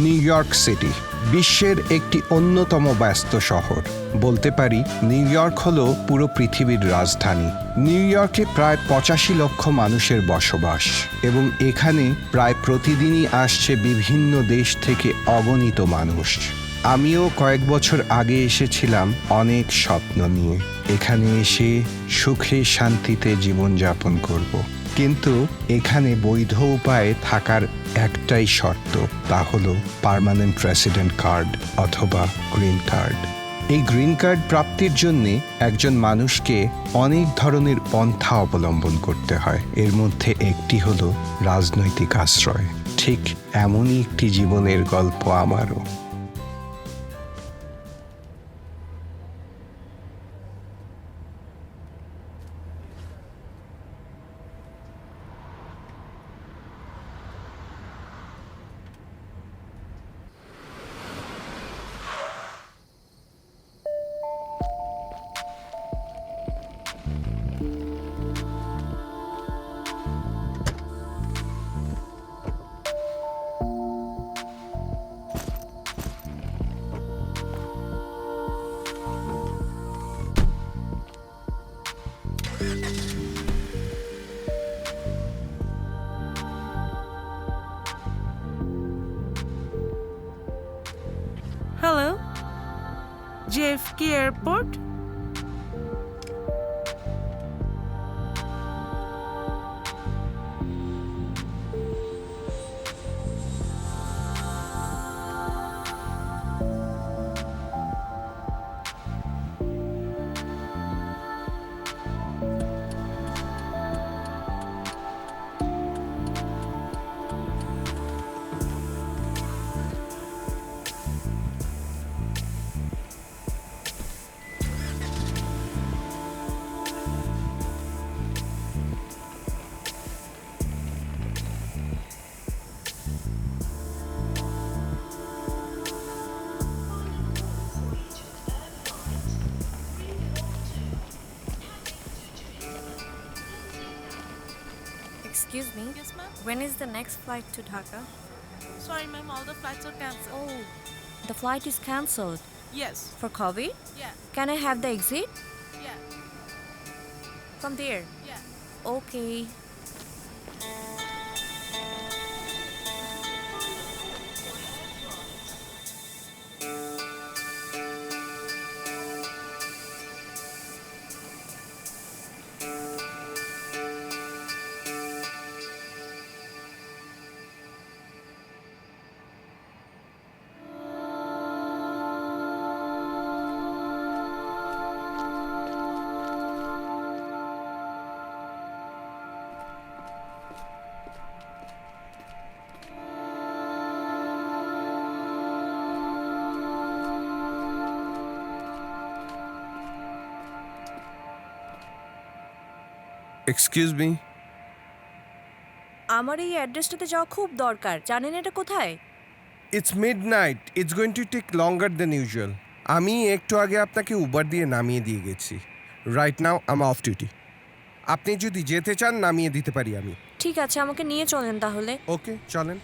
New York city বিশ্বের একটি অন্যতম ব্যস্ত শহর। বলতে পারি নিউ ইয়র্ক হলো পুরো পৃথিবীর রাজধানী। নিউ ইয়র্কে প্রায় 85 লক্ষ মানুষের বসবাস এবং এখানে প্রায় প্রতিদিনই আসছে বিভিন্ন দেশ থেকে অগণিত মানুষ। আমিও কয়েক বছর আগে এসেছিলাম অনেক স্বপ্ন নিয়ে, এখানে এসে সুখে শান্তিতে জীবনযাপন করব। কিন্তু এখানে বৈধ উপায়ে থাকার একটাই শর্ত, তা হলো পার্মানেন্ট রেসিডেন্ট কার্ড অথবা গ্রিন কার্ড। এই গ্রিন কার্ড প্রাপ্তির জন্যে একজন মানুষকে অনেক ধরনের পন্থা অবলম্বন করতে হয়। এর মধ্যে একটি হলো রাজনৈতিক আশ্রয়। ঠিক এমনই একটি জীবনের গল্প আমারও। Hello, JFK Airport. Excuse me, Yes, ma'am. when is the next flight to Dhaka? Sorry, ma'am, all the flights are cancelled. Oh, the flight is cancelled. Yes. For COVID? Yeah. Can I have the exit? Yeah. From there. Yeah. Okay. Excuse me, আমার এই অ্যাড্রেসটাতে যাওয়া খুব দরকার। জানেন এটা কোথায়? It's midnight, it's going to take longer than usual. আমি একটু আগে আপনাকে উবার দিয়ে নামিয়ে দিয়ে গেছি। Right now I'm off duty. আপনি যদি যেতে চান নামিয়ে দিতে পারি আমি। ঠিক আছে, আমাকে নিয়ে চলেন তাহলে। ওকে, চলেন।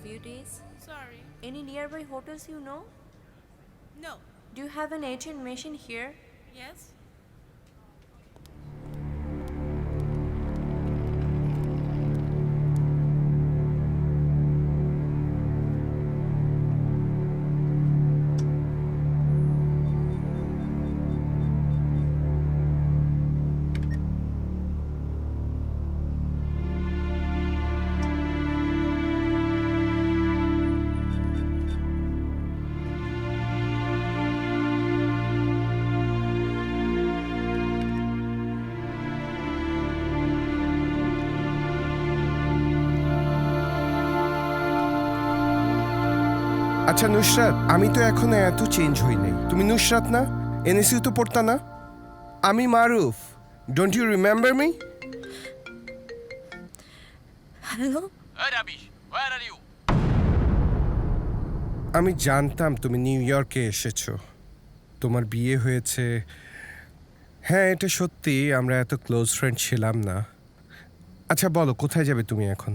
few days. Sorry. Any nearby hotels you know? No. Do you have an ATM machine here? Yes? আচ্ছা নুসরাত, আমি তো এখনো এত চেঞ্জ হই নাই। তুমি নুসরাত না? এনএসইউ তো পড়তা না? আমি Maruf. Don't you remember me? Hello? Hey Rabish, where are you? আমি জানতাম তুমি নিউ ইয়র্কে এসেছো, তোমার বিয়ে হয়েছে। হ্যাঁ, এটা সত্যি, আমরা এত ক্লোজ ফ্রেন্ড ছিলাম না। আচ্ছা বলো, কোথায় যাবে তুমি এখন?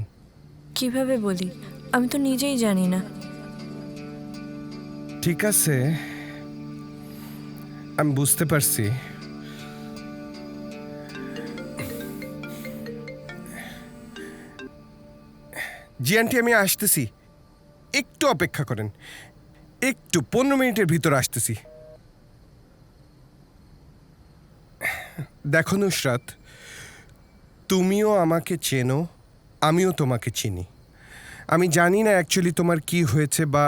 কিভাবে বলি? আমি তো নিজেই জানি না। ঠিক আছে, আমি বুঝতে পারছি। জি আন্টি, আমি আসতেছি, একটু অপেক্ষা করেন, একটু 15 মিনিটের ভিতর আসতেছি। দেখো নুসরাত, তুমিও আমাকে চেনো, আমিও তোমাকে চিনি। আমি জানি না অ্যাকচুয়ালি তোমার কি হয়েছে বা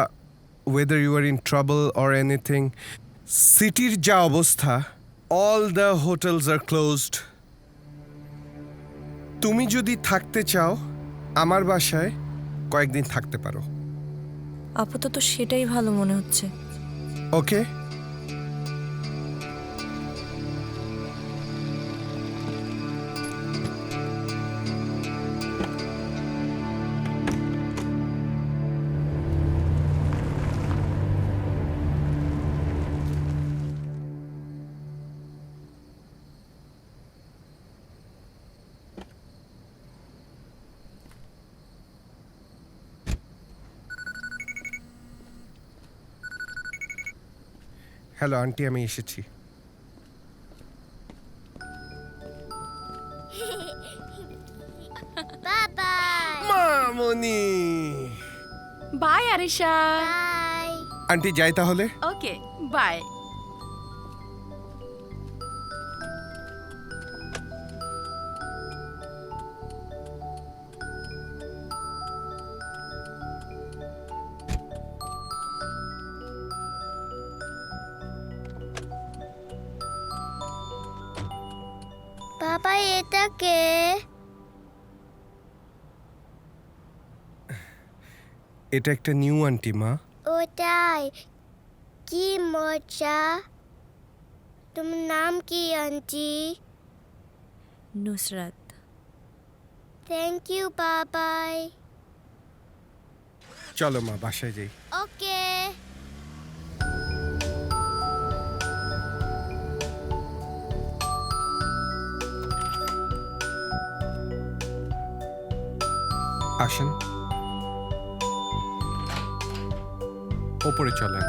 whether you are in trouble or anything. সিটির যা অবস্থা, all the hotels are closed. তুমি যদি থাকতে চাও আমার বাসায় কয়েকদিন থাকতে পারো। আপাতত সেটাই ভালো মনে হচ্ছে। ওকে? হ্যালো আন্টি, আমি এসেছি। Bye-bye. মামনি, বাই আরিশা। Bye. আন্টি যাই তাহলে। Okay bye. বাবা, এটা কে? এটা একটা নিউ আন্টি মা। ওটাই, কি মজা। তোমার নাম কি আন্টি? নুসরাত। থ্যাংক ইউ বাবাই। চলো মা, বাসায় যাই। ওকে। আসেন, ওপরে চলেন।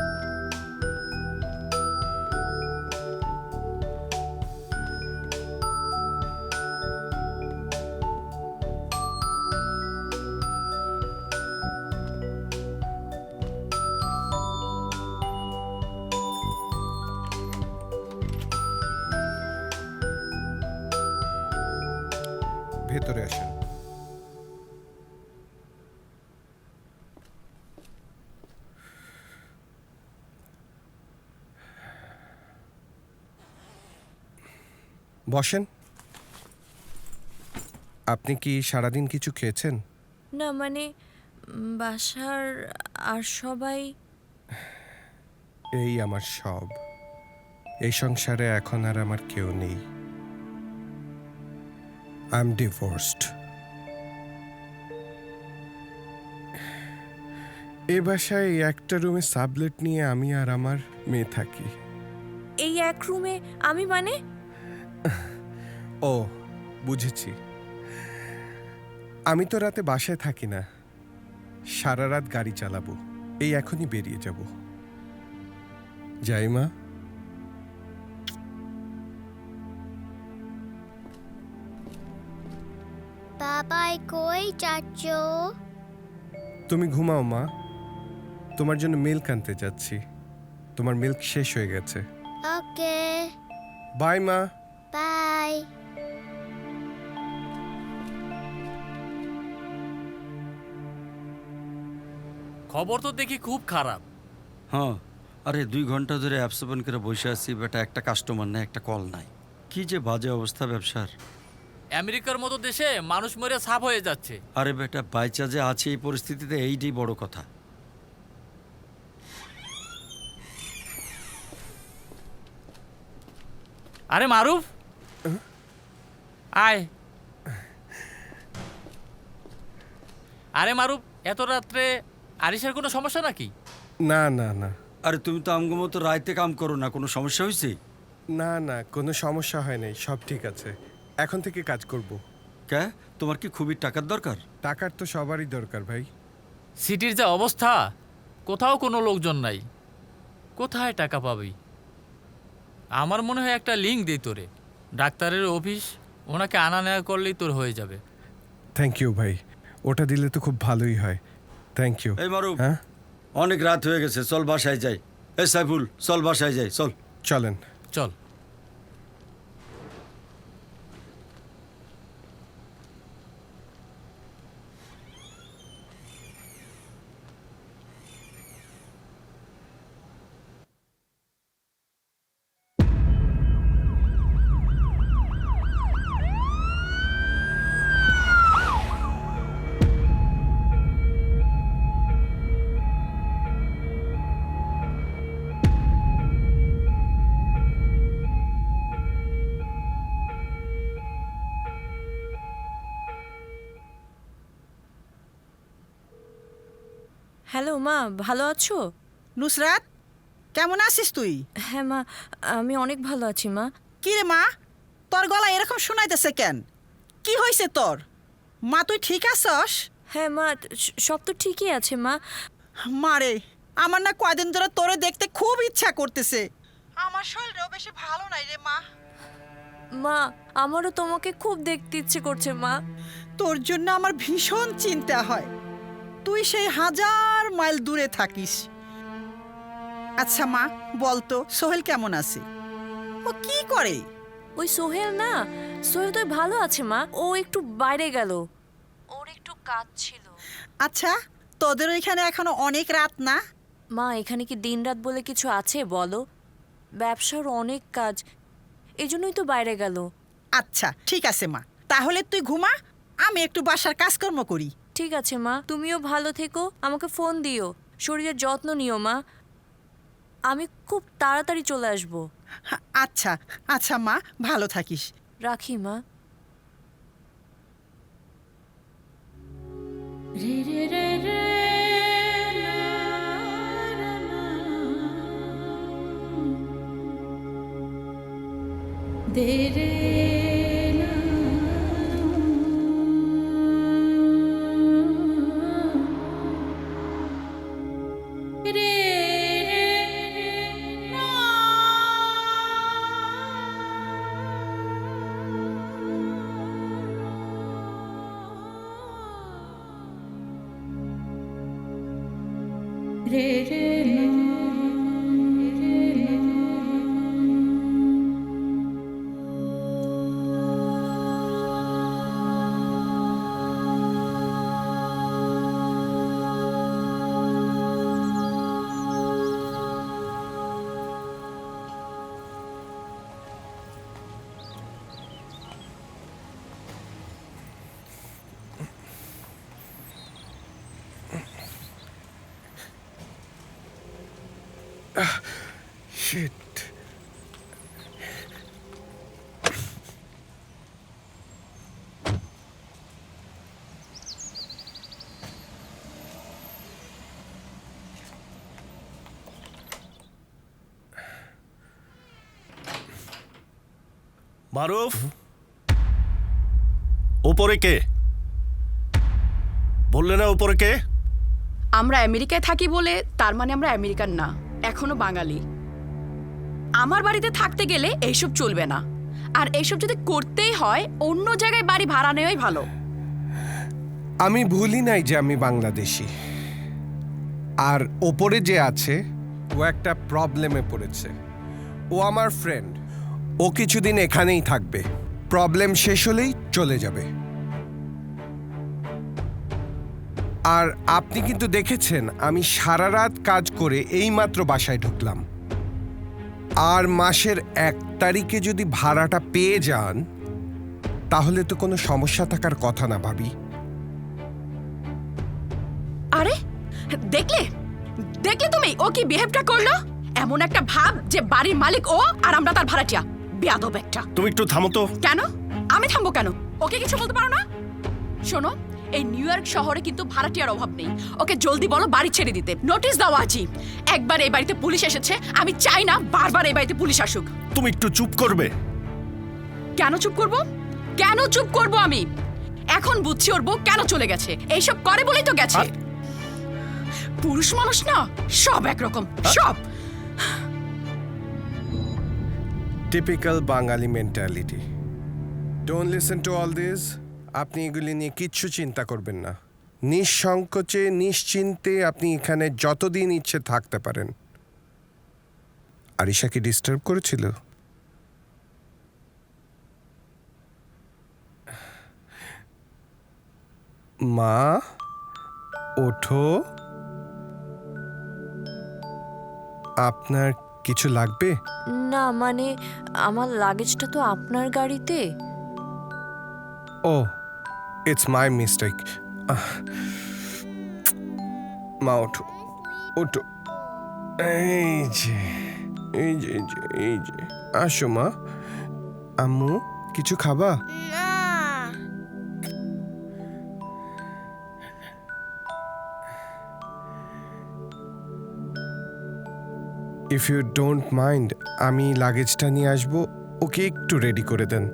ভেতরে আসেন। বসেন। আপনি কি সারাদিন কিছু খেয়েছেন? না মানে বাসার আর সবাই। এই আমার সব। এই সংসারে এখন আর আমার কেউ নেই। I am divorced. এ বাসায় এই একটা রুমে সাবলেট নিয়ে আমি আর আমার মেয়ে থাকি। এই এক রুমে আমি মানে? ও বুঝেছি, আমি তো রাতে বাসায় থাকি না, সারা রাত গাড়ি চালাবো, এই এখনই বেরিয়ে যাব। যাই মা। বাবাই কই যাচ্ছ? তুমি ঘুমাও মা, তোমার জন্য মিল্ক আনতে যাচ্ছি। তোমার মিল্ক শেষ হয়ে গেছে। ওকে, বাই মা। বাই। খবর তো দেখি খুব খারাপ। হ্যাঁ, আরে 2 ঘন্টা ধরে অ্যাপস ওপেন করে বসে আছি, বেটা একটা কাস্টমার নাই, একটা কল নাই। কি যে বাজে অবস্থা ব্যবসার। আমেরিকার মতো দেশে মানুষ মরে সাফ হয়ে যাচ্ছে। আরে বেটা, বাইচা যে আছে এই পরিস্থিতিতে, এইটাই বড় কথা। আরে মারুফ, আয়। আরে মারুফ, এত রাত্রে আরিশার কোনো সমস্যা নাকি? না না না আরে তুমি তো আমগো মতো রাইতে কাম করো না, কোনো সমস্যা হয়েছে? না না, কোনো সমস্যা হয় নাই, সব ঠিক আছে। এখন থেকে কাজ করব। কে, তোমার কি খুবই টাকার দরকার? টাকার তো সবারই দরকার ভাই। সিটির যা অবস্থা, কোথাও কোনো লোকজন নাই, কোথায় টাকা পাবি? আমার মনে হয় একটা লিঙ্ক দিই তোরে, ডাক্তারের অফিস, ওনাকে আনা নেওয়া করলেই তোর হয়ে যাবে। থ্যাংক ইউ ভাই, ওটা দিলে তো খুব ভালোই হয়। Thank you. এই মারুফ, হ্যাঁ, অনেক রাত হয়ে গেছে, চল বাসায় যাই। এই সাইফুল, চল বাসায় যাই, চল। চলেন। চল। হ্যালো মা, ভালো আছো? নুসরাত, কেমন আছিস তুই? হ্যাঁ মা, আমি অনেক ভালো আছি মা। কি রে মা, তোর গলা এরকম শোনাইতেছে কেন? কি হয়েছে তোর? মা, তুই ঠিক আছস? হ্যাঁ মা, সব তো ঠিকই আছে মা। মারে, আমার না কয়দিন ধরে তোরে দেখতে খুব ইচ্ছা করতেছে। আমার শরীরও বেশি ভালো নাই রে মা। মা, আমারও তোমাকে খুব দেখতে ইচ্ছে করছে মা। তোর জন্য আমার ভীষণ চিন্তা হয়, তুই সেই 1000 মাইল দূরে থাকিস। আচ্ছা মা, বলতো সোহেল কেমন আছে? ও কি করে? ওই সোহেল না, সোহেল তো ভালো আছে মা, ও একটু বাইরে গেল, ওর একটু কাজ ছিল। আচ্ছা, তোদের ওইখানে এখনো অনেক রাত না? মা, এখানে কি দিনরাত বলে কিছু আছে বলো? ব্যবসার অনেক কাজ, এই জন্যই তো বাইরে গেল। আচ্ছা ঠিক আছে মা, তাহলে তুই ঘুমা, আমি একটু বাসার কাজকর্ম করি। ঠিক আছে মা, তুমিও ভালো থেকো, আমাকে ফোন দিও, শরীরের যত্ন নিও মা। আমি খুব তাড়াতাড়ি চলে আসবো। আচ্ছা আচ্ছা মা, ভালো থাকিস। রাখি মা। শিট। মারুফ, ওপরে কে? বললে না ওপরে কে? আমরা আমেরিকায় থাকি বলে তার মানে আমরা আমেরিকান না, এখনো বাঙালি। আমার বাড়িতে থাকতে গেলে এইসব চলবে না, আর এইসব যদি করতেই হয় অন্য জায়গায় বাড়ি ভাড়া নেওয়াই ভালো। আমি ভুলি নাই যে আমি বাংলাদেশি। আর ওপরে যে আছে ও একটা প্রবলেমে পড়েছে। ও আমার ফ্রেন্ড, ও কিছুদিন এখানেই থাকবে, প্রবলেম শেষ হলেই চলে যাবে। আর আপনি কিন্তু দেখেছেন আমি সারা রাত কাজ করে এইমাত্র বাসায় ঢুকলাম। আর মাসের 1 তারিখে যদি ভাড়াটা পেয়ে যান তাহলে তো কোনো সমস্যা থাকার কথা না ভাবি। আরে দেখলে দেখলে তুমি ও কি বিহেভটা করলো? এমন একটা ভাব যে বাড়ির মালিক ও আর আমরা তার ভাড়াটিয়া। বেয়াদব একটা। তুমি একটু থামো তো। কেন? আমি থামবো কেন? ওকে কিছু বলতে পারো না? শোনো, এই নিউ ইয়র্ক শহরে কিন্তু ভাড়াটিয়ার অভাব নেই। ওকে জলদি বলো বাড়ি ছেড়ে দিতে। নোটিশ দাও আজই। একবার এই বাড়িতে পুলিশ এসেছে, আমি চাই না বারবার এই বাড়িতে পুলিশ আসুক। তুমি একটু চুপ করবে? কেন চুপ করব? কেন চুপ করব আমি? এখন বুঝছি ওর বউ কেন চলে গেছে। এইসব করে বলেই তো গেছে। পুরুষ মানুষ না সব একরকম, সব। Typical Bangali mentality. Don't listen to all this. আপনি এগুলি নিয়ে কিচ্ছু চিন্তা করবেন না। নিঃসংকোচে নিশ্চিন্তে আপনি এখানে যতদিন ইচ্ছে থাকতে পারেন। আরিশা কি ডিস্টার্ব করেছিল? মা ওঠো, আপনার কিছু লাগবে? না মানে আমার লাগেজটা তো আপনার গাড়িতে। ও, ইটস মাই মিস্টেক। মা ওঠো, ওঠো। এই যে এই যে এই যে এই যে আসো মা। আম্মু কিছু খাবা? না। ইফ ইউ ডোন্ট মাইন্ড আমি লাগেজটা নিয়ে আসবো, ওকে একটু রেডি করে দেন।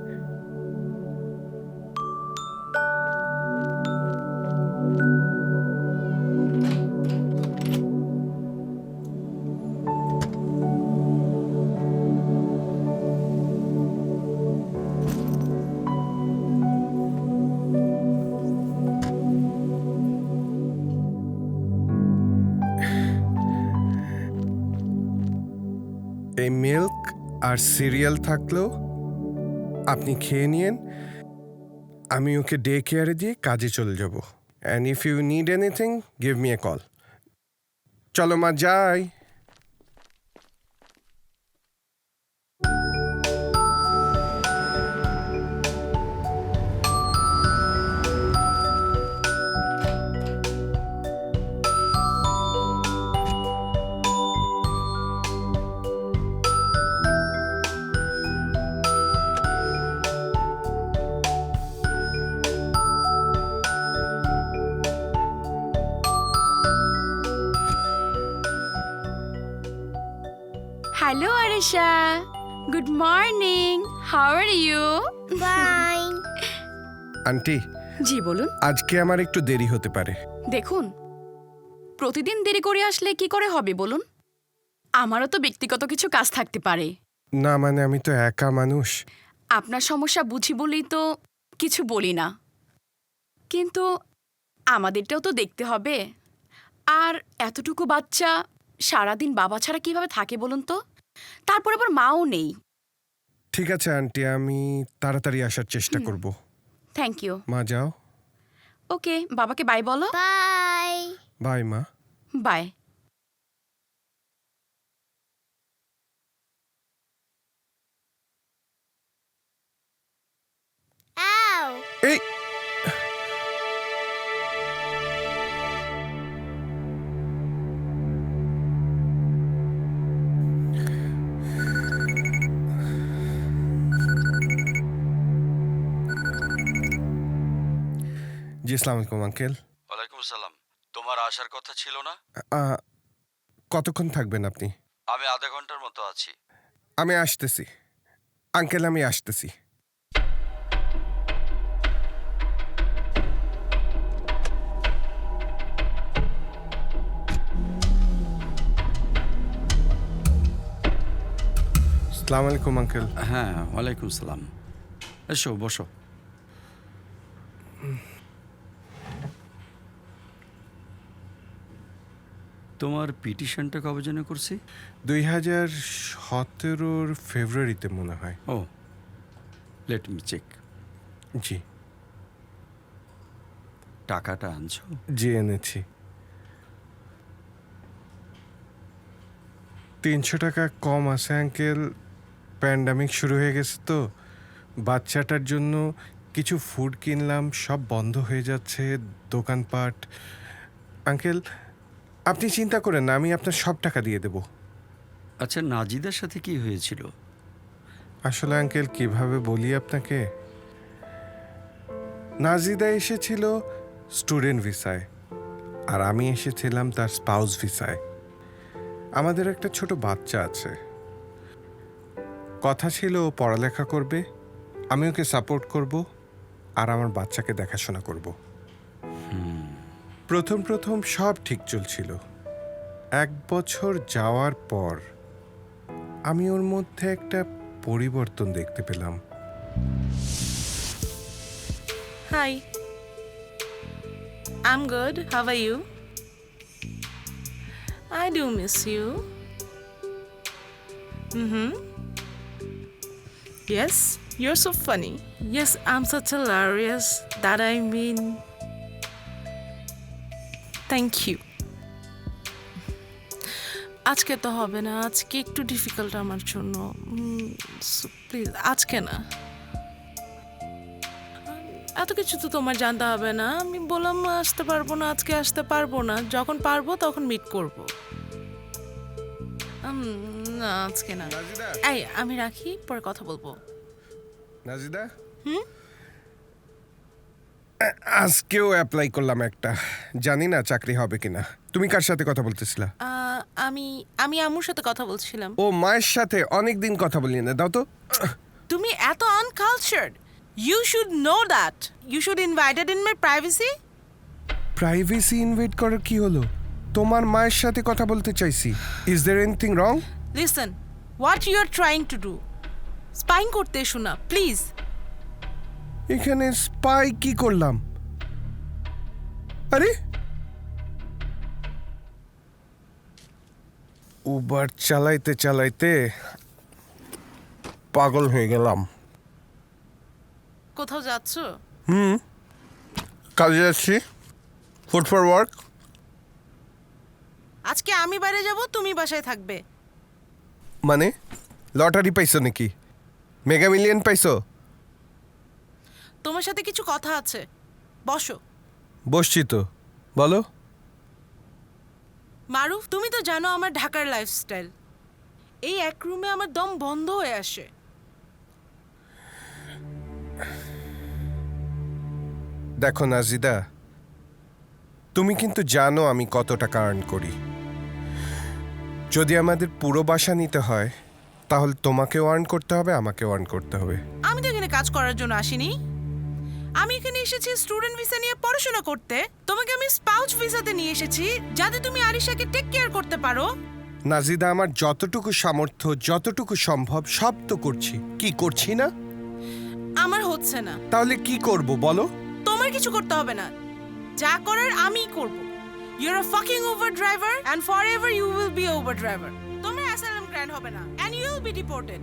এই মিল্ক আর সিরিয়াল থাকলেও আপনি খেয়ে নিন। আমি ওকে ডে কেয়ারে দিয়ে কাজে চলে যাব। And if you need anything give me a call. চলো মা যাই। Hello Arisha, good morning, how are you? Fine. Aunty, জি বলুন। আজকে আমার একটু দেরি হতে পারে। দেখুন, প্রতিদিন দেরি করে আসলে কি করে হবে বলুন? আমারও তো ব্যক্তিগত কিছু কাজ থাকতে পারে। না মানে আমি তো একা মানুষ। আপনার সমস্যা বুঝি বলেই তো কিছু বলি না, কিন্তু আমাদেরটাও তো দেখতে হবে। আর এতটুকু বাচ্চা সারাদিন বাবা ছাড়া কিভাবে থাকে বলুন তো? তারপর আবার মাও নেই। ঠিক আছে আন্টি, আমি তাড়াতাড়ি আসার চেষ্টা করব। Thank you. মা যাও। ওকে, বাবাকে বাই বলো। বাই। বাই মা। বাই। আও। এই জি আসসালামু আলাইকুম আঙ্কেল। ওয়ালাইকুম আসসালাম। তোমার আসার কথা ছিল না? কতক্ষণ থাকবেন আপনি? আমি আধা ঘন্টার মতো আছি। আমি আসতেছি আঙ্কেল, আমি আসতেছি। আসসালামু আলাইকুম আঙ্কেল। হ্যাঁ, ওয়ালাইকুম সালাম। এসো বসো। তোমার পিটিশনটা কবে যেন করছি? 2017 ফেব্রুয়ারিতে মনে হয়। ও, লেট মি চেক। জি টাকাটা আনছো? জি এনেছি। 300 টাকা কম আছে আঙ্কেল। প্যান্ডামিক শুরু হয়ে গেছে তো, বাচ্চাটার জন্য কিছু ফুড কিনলাম, সব বন্ধ হয়ে যাচ্ছে দোকানপাট। আঙ্কেল আপনি চিন্তা করেন না, আমি আপনার সব টাকা দিয়ে দেব। আচ্ছা, নাজিদার সাথে কি হয়েছিল? আসলে আঙ্কেল কিভাবে বলি আপনাকে, নাজিদা এসেছিল স্টুডেন্ট ভিসায় আর আমি এসেছিলাম তার স্পাউস ভিসায়। আমাদের একটা ছোট বাচ্চা আছে, কথা ছিল ও পড়ালেখা করবে, আমি ওকে সাপোর্ট করব আর আমার বাচ্চাকে দেখাশোনা করব। প্রথম প্রথম সব ঠিক চলছিল। 1 বছর যাওয়ার পর আমি ওর মধ্যে একটা পরিবর্তন দেখতে পেলাম। Hi. I'm good. How are you? I do miss you. Yes, you're so funny. Yes, I'm such hilarious. That I mean... Thank you. আজকে তো হবে না, আজকে একটু ডিফিকাল্ট আমার জন্য। প্লিজ আজকে না। এত কিছু তো তোমার জানতে হবে না। আমি বললাম আসতে পারবো না, আজকে আসতে পারবো না, যখন পারবো তখন মিট করবো। না আজকে না। এই আমি রাখি, পরে কথা বলবো। নাজিদা, আজকেও অ্যাপ্লাই করলাম একটা, জানি না চাকরি হবে কিনা। তুমি কার সাথে কথা বলতেছিলা? আমি আম্মুর সাথে কথা বলছিলাম। ও মায়ের সাথে অনেক দিন কথা বলি না, দাও তো। তুমি এত uncultured. You should know that. You should invite it in my privacy. Privacy invite করার কি হলো? তোমার মায়ের সাথে কথা বলতে চাইছি। Is there anything wrong? Listen, what you are trying to do. Spying করতে এসো না, প্লিজ। এখানে স্পাই কি করলাম? আরে উবার চালাইতে চালাইতে পাগল হয়ে গেলাম। কোথাও যাচ্ছো? কাজে যাচ্ছি, ফুড ফর ওয়ার্ক। আজকে আমি বাইরে যাব, তুমি বাসায় থাকবে। মানে লটারি পাইছো নাকি? মেগা মিলিয়ন পাইছো? তোমার সাথে কিছু কথা আছে, বসো। বসছি তো, বলো। মারুফ, তুমি তো জানো আমার ঢাকার লাইফস্টাইল। এই এক রুমে আমার দম বন্ধ হয়ে আসে। দেখো নাজিদা, তুমি কিন্তু জানো আমি কত টাকা আর্ন করি। যদি আমাদের পুরো বাসা নিতে হয় তাহলে তোমাকেও আর্ন করতে হবে, আমাকেও আর্ন করতে হবে। আমি তো এখানে কাজ করার জন্য আসিনি। আমি এখানে এসেছি স্টুডেন্ট ভিসা নিয়ে পড়াশোনা করতে। তোমাকে আমি স্পাউস ভিসাতে নিয়ে এসেছি যাতে তুমি আরিশাকে টেক কেয়ার করতে পারো। নাজিদা, আমার যতটুকু সামর্থ্য, যতটুকু সম্ভব সব তো করছি। কি করছি না? আমার হচ্ছে না। তাহলে কি করব বলো? তোমার কিছু করতে হবে না, যা করার আমিই করব। You're a fucking Uber driver and forever you will be Uber driver. তোমার অ্যাসাইলাম গ্র্যান্ট হবে না and you will be deported.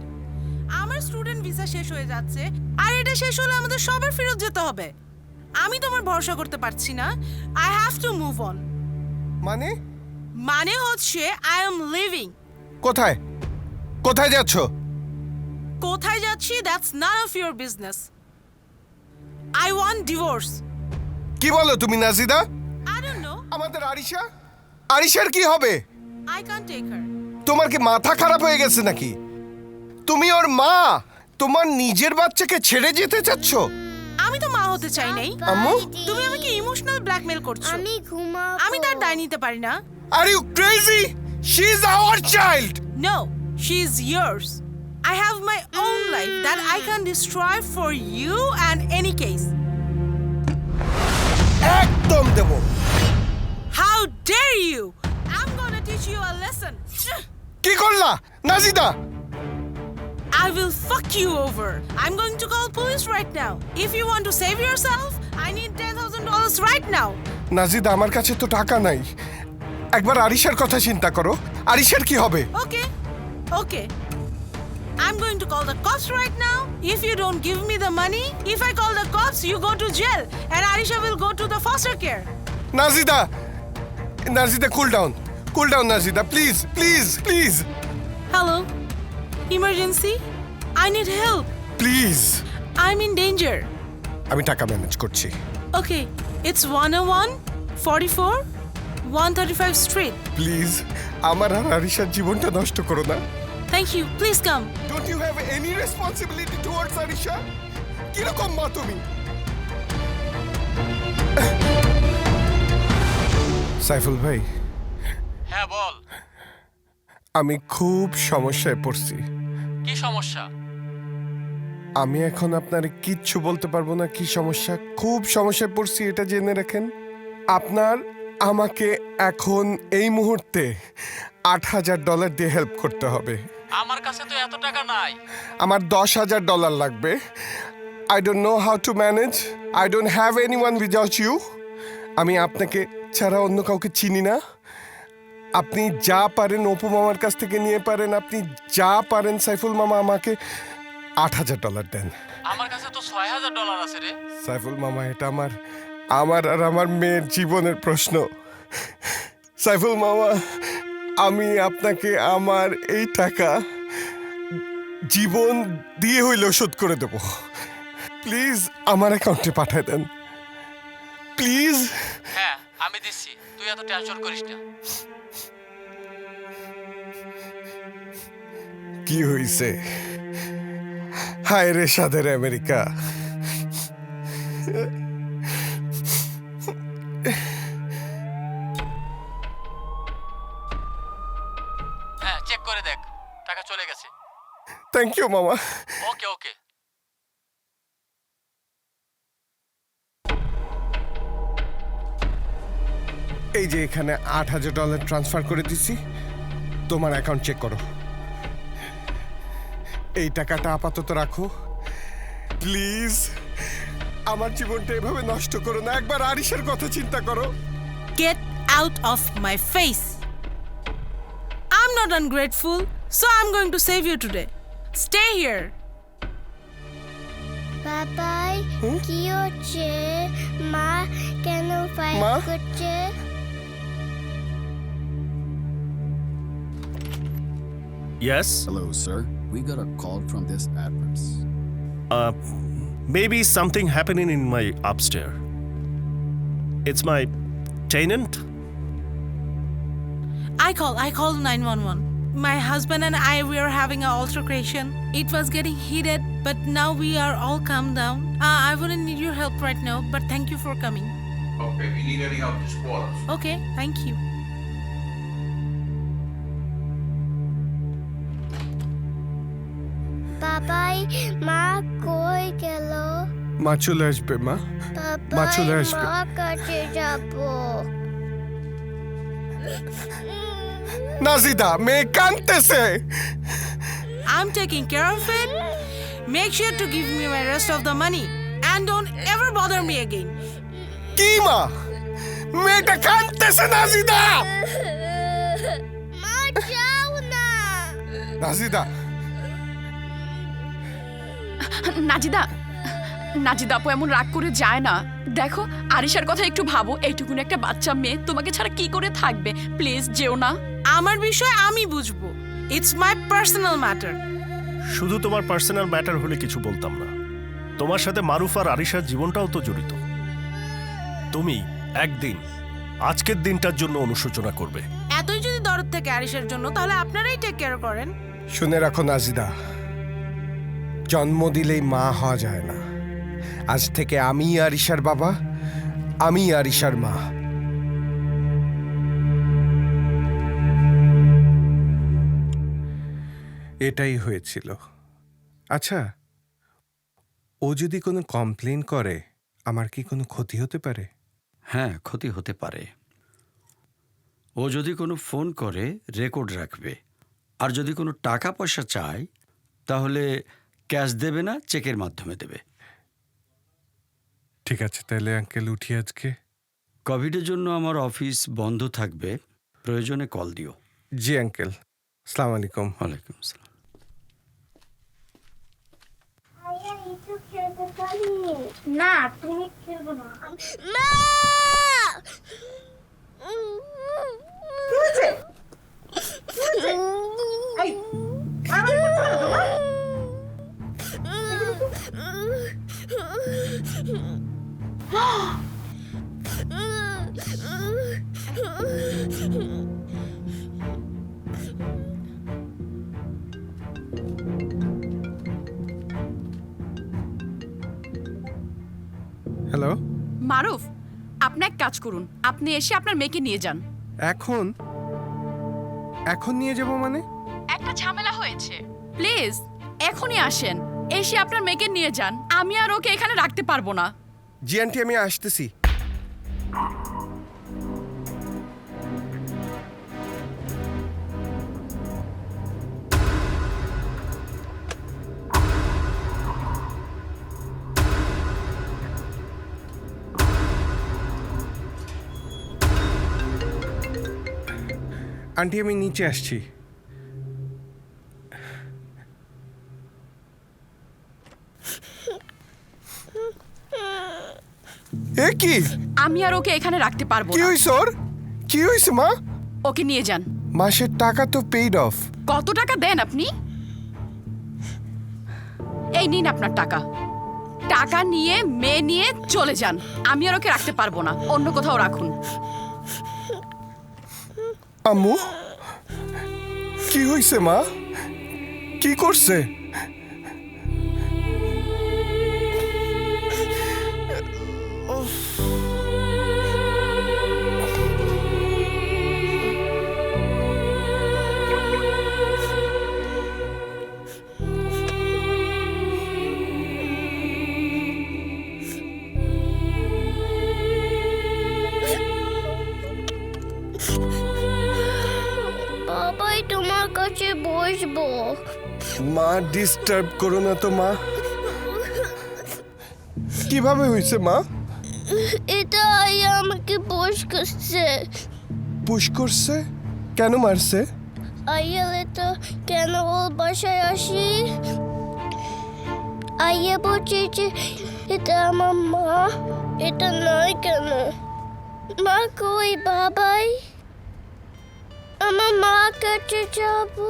আমার স্টুডেন্ট ভিসা শেষ হয়ে যাচ্ছে আর এটা শেষ হলে আমাদের সবার ফেরত যেতে হবে। আমি তোমার ভরসা করতে পারছি না। I have to move on. মানে হচ্ছে I am leaving. কোথায় কোথায় যাচ্ছ? কোথায় যাচ্ছি that's none of your business. I want divorce. কি বলো তুমি নাজিদা? I don't know. আমাদের আরিশার কি হবে? I can't take her. তোমার কি মাথা খারাপ হয়ে গেছে নাকি? তুমি ওর মা, তোমার নিজের বাচ্চাকে ছেড়ে যেতে চাচ্ছ? আমি তো মা হতে চাই নাই। আম্মু, তুমি আমাকে ইমোশনাল ব্ল্যাকমেল করছো। আমি ঘুমাবো। আমি তার দায় নিতে পারি না। Are you crazy? She is our child. No, she is yours. I have my own life that I can destroy for you and any case. একদম দেব। How dare you? I'm gonna teach you a lesson. কি করলা Najida? I will fuck you over. I'm going to call police right now. If you want to save yourself, I need $10,000 right now. Najida, আমার কাছে তো টাকা নাই। একবার আরিশার কথা চিন্তা করো। আরিশার কি হবে? Okay, okay. I'm going to call the cops right now. If you don't give me the money, if I call the cops, you go to jail and Arisha will go to the foster care. Najida, Najida, cool down, Najida, please, please, please, Hello? Emergency? I need help. Please. I'm in danger. আমি টাকা manage করছি। Okay, it's 101, 44, 135 Street. Please, আমার আর আরিশার জীবনটা নষ্ট করো না। Thank you. Please come. Don't you have any responsibility towards Arisha? কিরকম মা তুমি? সাইফুল ভাই, হ্যাঁ বল, আমি খুব সমস্যায় পড়ছি। কি সমস্যা? আমি এখন আপনার কিচ্ছু বলতে পারবো না। কি সমস্যা? খুব সমস্যায় পড়ছি, এটা জেনে রাখেন। আপনার আমাকে এখন এই মুহূর্তে $8,000 দিয়ে হেল্প করতে হবে। আমার কাছে তো এত টাকা নাই। আমার $10,000 লাগবে। I don't know how to manage. I don't have anyone without you. আমি আপনাকে ছাড়া অন্য কাউকে চিনি না। আপনি যা পারেন অপু মামার কাছ থেকে নিয়ে পারেন, আপনি যা পারেন সাইফুল মামা, আমাকে $8,000 দেন। আমার কাছে তো $6,000 আছে রে। সাইফুল মামা, এটা আমার আর আমার মেয়ের জীবনের প্রশ্ন। সাইফুল মামা, আমি আপনাকে আমার এই টাকা জীবন দিয়ে হইলেও শোধ করে দেব। প্লিজ আমার অ্যাকাউন্টে পাঠিয়ে দেন, প্লিজ। হ্যাঁ আমি দিচ্ছি, তুই এত টেনশন করিস না। কি হইছে? হায় রে সাদের আমেরিকা। হ্যাঁ চেক করে দেখ, টাকা চলে গেছে। থ্যাংক ইউ মামা। ওকে ওকে। এই যে এখানে $8,000 ট্রান্সফার করে দিছি, তোমার অ্যাকাউন্ট চেক করো। এই টাকাটা আপাতত রাখো প্লিজ। আমার জীবনটা এভাবে নষ্ট করো না। একবার আরিশের কথা চিন্তা করো। Get out of my face. I'm not ungrateful, so I'm going to save you today. Stay here. বাবাই কি হচ্ছে? মা কেন ফাইট মা? করছে? Yes? Hello, sir. We got a call from this address. Maybe something happening in my upstairs. It's my tenant? I called 911. My husband and I, we are having an altercation. It was getting heated, but now we are all calmed down. I wouldn't need your help right now, but thank you for coming. Okay, if you need any help, just call us. Okay, thank you. বাবাই মা কই গেল? মা চলে আসবে। মা মা চলে বাবাই আসবে। মা কাছে যাব। নাজিদা, মেয়ে কাঁদতেছে। I'm taking care of it. Make sure to give me my rest of the money. And don't ever bother me again. কি মা? মেয়েটা কাঁদতেছে নাজিদা। মা যাও না। নাজিদা, নাজিদা, নাজিদা আপু এমন রাগ করে যায় না। দেখো আরিশার কথা একটু ভাবো। এইটুকুন একটা বাচ্চা মেয়ে তোমাকে ছাড়া কি করে থাকবে? প্লিজ যেও না। আমার বিষয় আমি বুঝবো। It's my personal matter. শুধু তোমার পার্সোনাল ম্যাটার হলে কিছু বলতাম না। তোমার সাথে মারুফ আর আরিশার জীবনটাও তো জড়িত। তুমি একদিন আজকের দিনটার জন্য অনুশোচনা করবে। এতই যদি দরদ থেকে আরিশের জন্য, তাহলে আপনারাই টেক কেয়ার করেন। শুনে রাখো নাজিদা, জন্ম দিলেই মা হওয়া যায় না। আজ থেকে আমি আরিশার বাবা, আমি আরিশার মা। এটাই হয়েছিল। আচ্ছা, ও যদি কোনো কমপ্লেন করে, আমার কি কোনো ক্ষতি হতে পারে? হ্যাঁ, ক্ষতি হতে পারে। ও যদি কোনো ফোন করে রেকর্ড রাখবে, আর যদি কোনো টাকা পয়সা চায় তাহলে ক্যাশ দেবে না, চেকের মাধ্যমে দেবে। ঠিক আছে তাহলে আঙ্কেল উঠি আজকে। কোভিডের জন্য আমার অফিস বন্ধ থাকবে, প্রয়োজনে কল দিও। জি আঙ্কেল, আসসালামু আলাইকুম। ওয়ালাইকুম আসসালাম। না তুমি খেলবো না। মা! হ্যালো, মারুফ, আপনি এক কাজ করুন, আপনি এসে আপনার মেয়েকে নিয়ে যান। এখন এখন নিয়ে যাব মানে? একটা ঝামেলা হয়েছে, প্লিজ এখনই আসেন, এসে আপনার মেয়েকে নিয়ে যান। আমি আর ওকে এখানে রাখতে পারবো না। জি আন্টি, আমি আসতেছি। আন্টি আমি নিচে আসছি। এ কি? আমি আর ওকে এখানে রাখতে পারবো কি না। হইছে ওর? কি হইছে মা? ওকে নিয়ে যান। মাসের টাকা তো পেইড অফ। কত টাকা দেন আপনি? এই নিন আপনার টাকা। টাকা নিয়ে মেয়ে নিয়ে চলে যান। আমি আর ওকে রাখতে পারবো না, অন্য কোথাও রাখুন। আম্মু, কি হইছে মা? কি করছে? বাবাই তোমার কাছে বসবো। মা ডিস্টার্ব করো না তো মা। কিভাবে হইছে মা? এটা আইয়া আমাকে পুশ করছে। পুশ করছে? কেন মারছে? আইয়ালে তো কেন ওর বাসায় আসি? আইয়া বলছে যে এটা আমার মা, এটা নয় কেন? মা কই বাবাই? আমার মা কাছে যাবো।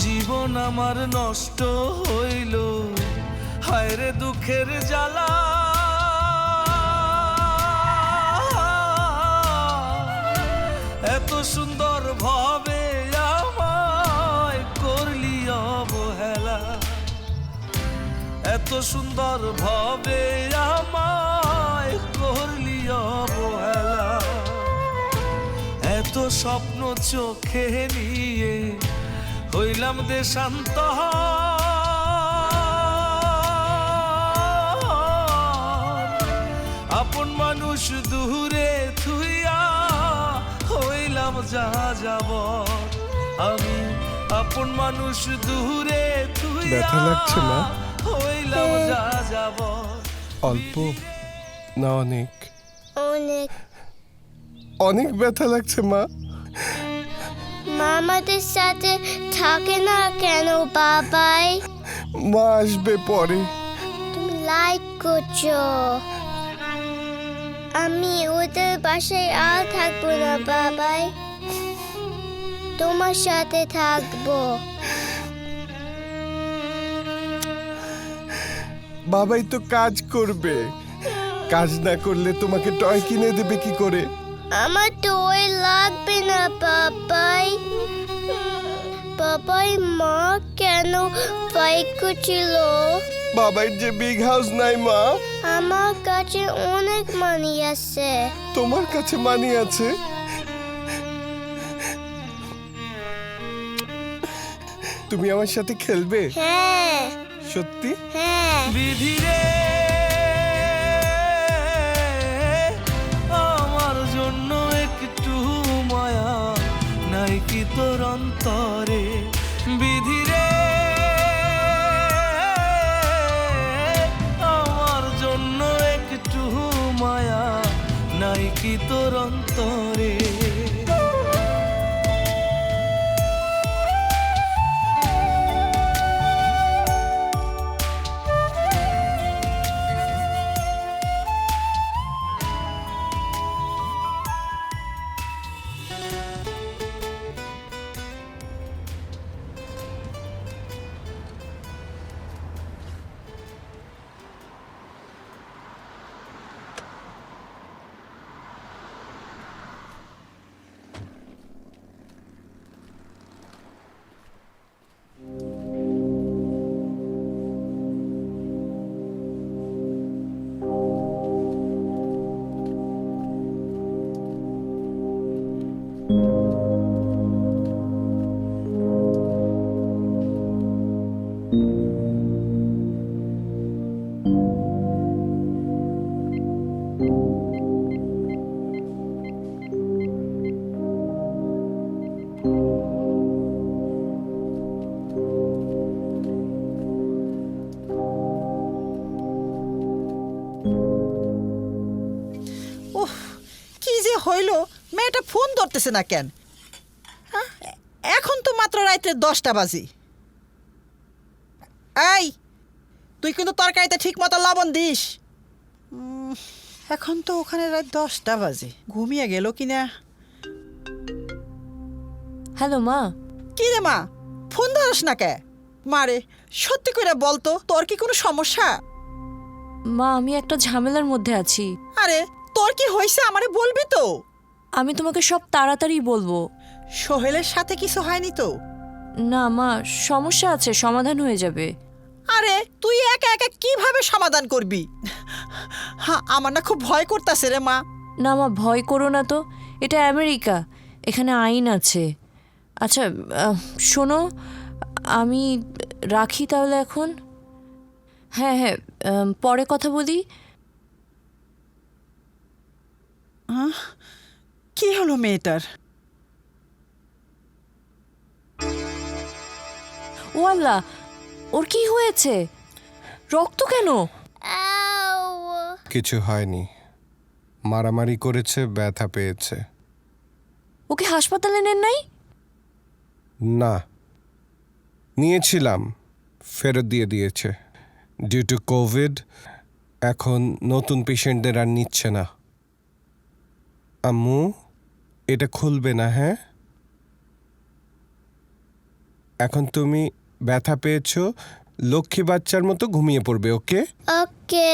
জীবন আমার নষ্ট হইল, হায়রে দুঃখের জ্বালা। এত সুন্দর ভাবে আমায় করলি অবহেলা, এত সুন্দর ভাবে আমায় করলি অবহেলা। এত স্বপ্ন চোখে নিয়ে হইলাম দেশান্তর। আপন মানুষ দূরে থুইয়া হইলাম যা যাব। আমি আপন মানুষ দূরে থুইয়া ব্যথা লাগছে মা? হইলাম যা যাব। অল্প না অনেক? অনেক। অনেক ব্যথা লাগছে মা। মা আমাদের সাথে থাকে না কেন বাবাই? মা আসবে পরে। তুমি লাইক করছো। আমি ওদের বাসায় আর থাকবো না বাবাই, তোমার সাথে থাকবো। বাবাই তো কাজ করবে, কাজ না করলে তোমাকে টয় কিনে দেবে কি করে? আমার টয় লাগবে না বাবাই। বাবাই মা কেন ফাইট করছিল? বাবার যে বিগ হাউস নাই মা। আমার কাছে অনেক মানি আছে। তোমার কাছে মানি আছে? তুমি আমার সাথে খেলবে? হ্যাঁ সত্যি? হ্যাঁ বিধিরে আমার জন্য একটু মায়া নাই কি তোর অন্তরে বিধিরে আমার জন্য একটু মায়া নাই কি তোর অন্তরে ওহ কি যে হইল, মেয়েটা ফোন ধরতেছে না কেন? হ্যাঁ, এখন তো মাত্র রাত্রে 10টা বাজে। এই তুই কিন্তু তরকারিতে ঠিক মতো লবণ দিস। এখন তো ওখানে রাত 10টা বাজে, ঘুমিয়ে গেল কিনা? হ্যালো মা। কি রে মা, ফোন ধরস না কে? মারে সত্যি করে বলতো, তোর কি কোনো সমস্যা? মা আমি একটা ঝামেলার মধ্যে আছি। আরে তোর কি হয়েছে আমারে বলবি তো? আমি তোমাকে সব তাড়াতাড়ি বলবো। সোহেলের সাথে কিছু হয়নি তো? না মা, সমস্যা আছে, সমাধান হয়ে যাবে। আরে তুই একা একা কিভাবে সমাধান করবি? হ্যাঁ আমার না খুব ভয় করতেছে রে মা। না মা, ভয় করো না তো, এটা আমেরিকা, এখানে আইন আছে। আচ্ছা শোনো, আমি রাখি তাহলে এখন। হ্যাঁ হ্যাঁ, পরে কথা বলি। কি হলো মেয়েটার? ও আল্লাহ, ওর কি হয়েছে? রক্ত কেন? কিছু হয়নি, মারামারি করেছে, ব্যথা পেয়েছে। ওকে হাসপাতালে নেন নাই? না, নিয়েছিলাম, ফেরত দিয়ে দিয়েছে। ডিউ টু কোভিড এখন নতুন পেশেন্টদের আর নিচ্ছে না। আম্মু এটা খুলবে না, হ্যাঁ? এখন তুমি ব্যথা পেয়েছো, লক্ষ্মী বাচ্চার মতো ঘুমিয়ে পড়বে, ওকে? ওকে।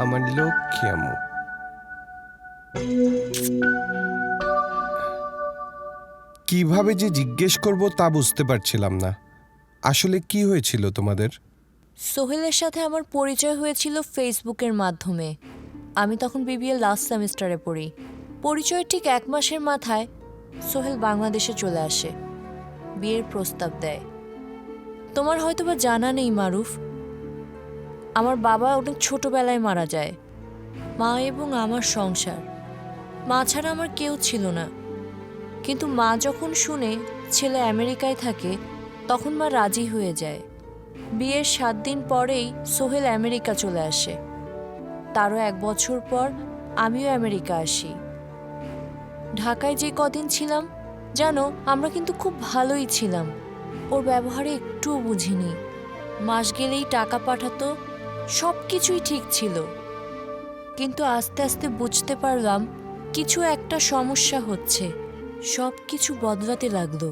আমার লক্ষ্মী আম্মু। কিভাবে যে জিজ্ঞেস করব তা বুঝতে পারছিলাম না। আসলে কি হয়েছিল তোমাদের? সোহেলের সাথে আমার পরিচয় হয়েছিল ফেসবুকের মাধ্যমে। আমি তখন বিবিএ লাস্ট সেমিস্টারে পড়ি। পরিচয়ের ঠিক 1 মাসের মাথায় সোহেল বাংলাদেশে চলে আসে, বিয়ের প্রস্তাব দেয়। তোমার হয়তোবা জানা নেই মারুফ, আমার বাবা অনেক ছোটবেলায় মারা যায়। মা এবং আমার সংসার, মা ছাড়া আমার কেউ ছিল না। কিন্তু মা যখন শুনে ছেলে আমেরিকায় থাকে, তখন মা রাজি হয়ে যায়। বিয়ের 7 দিন পরেই সোহেল আমেরিকা চলে আসে। তারও 1 বছর পর আমিও আমেরিকা আসি। ঢাকায় যে কদিন ছিলাম জানো, আমরা কিন্তু খুব ভালোই ছিলাম। ওর ব্যবহারে একটুও বুঝিনি। মাস গেলেই টাকা পাঠাতো, সব কিছুই ঠিক ছিল। কিন্তু আস্তে আস্তে বুঝতে পারলাম কিছু একটা সমস্যা হচ্ছে। সব কিছু বদলাতে লাগলো।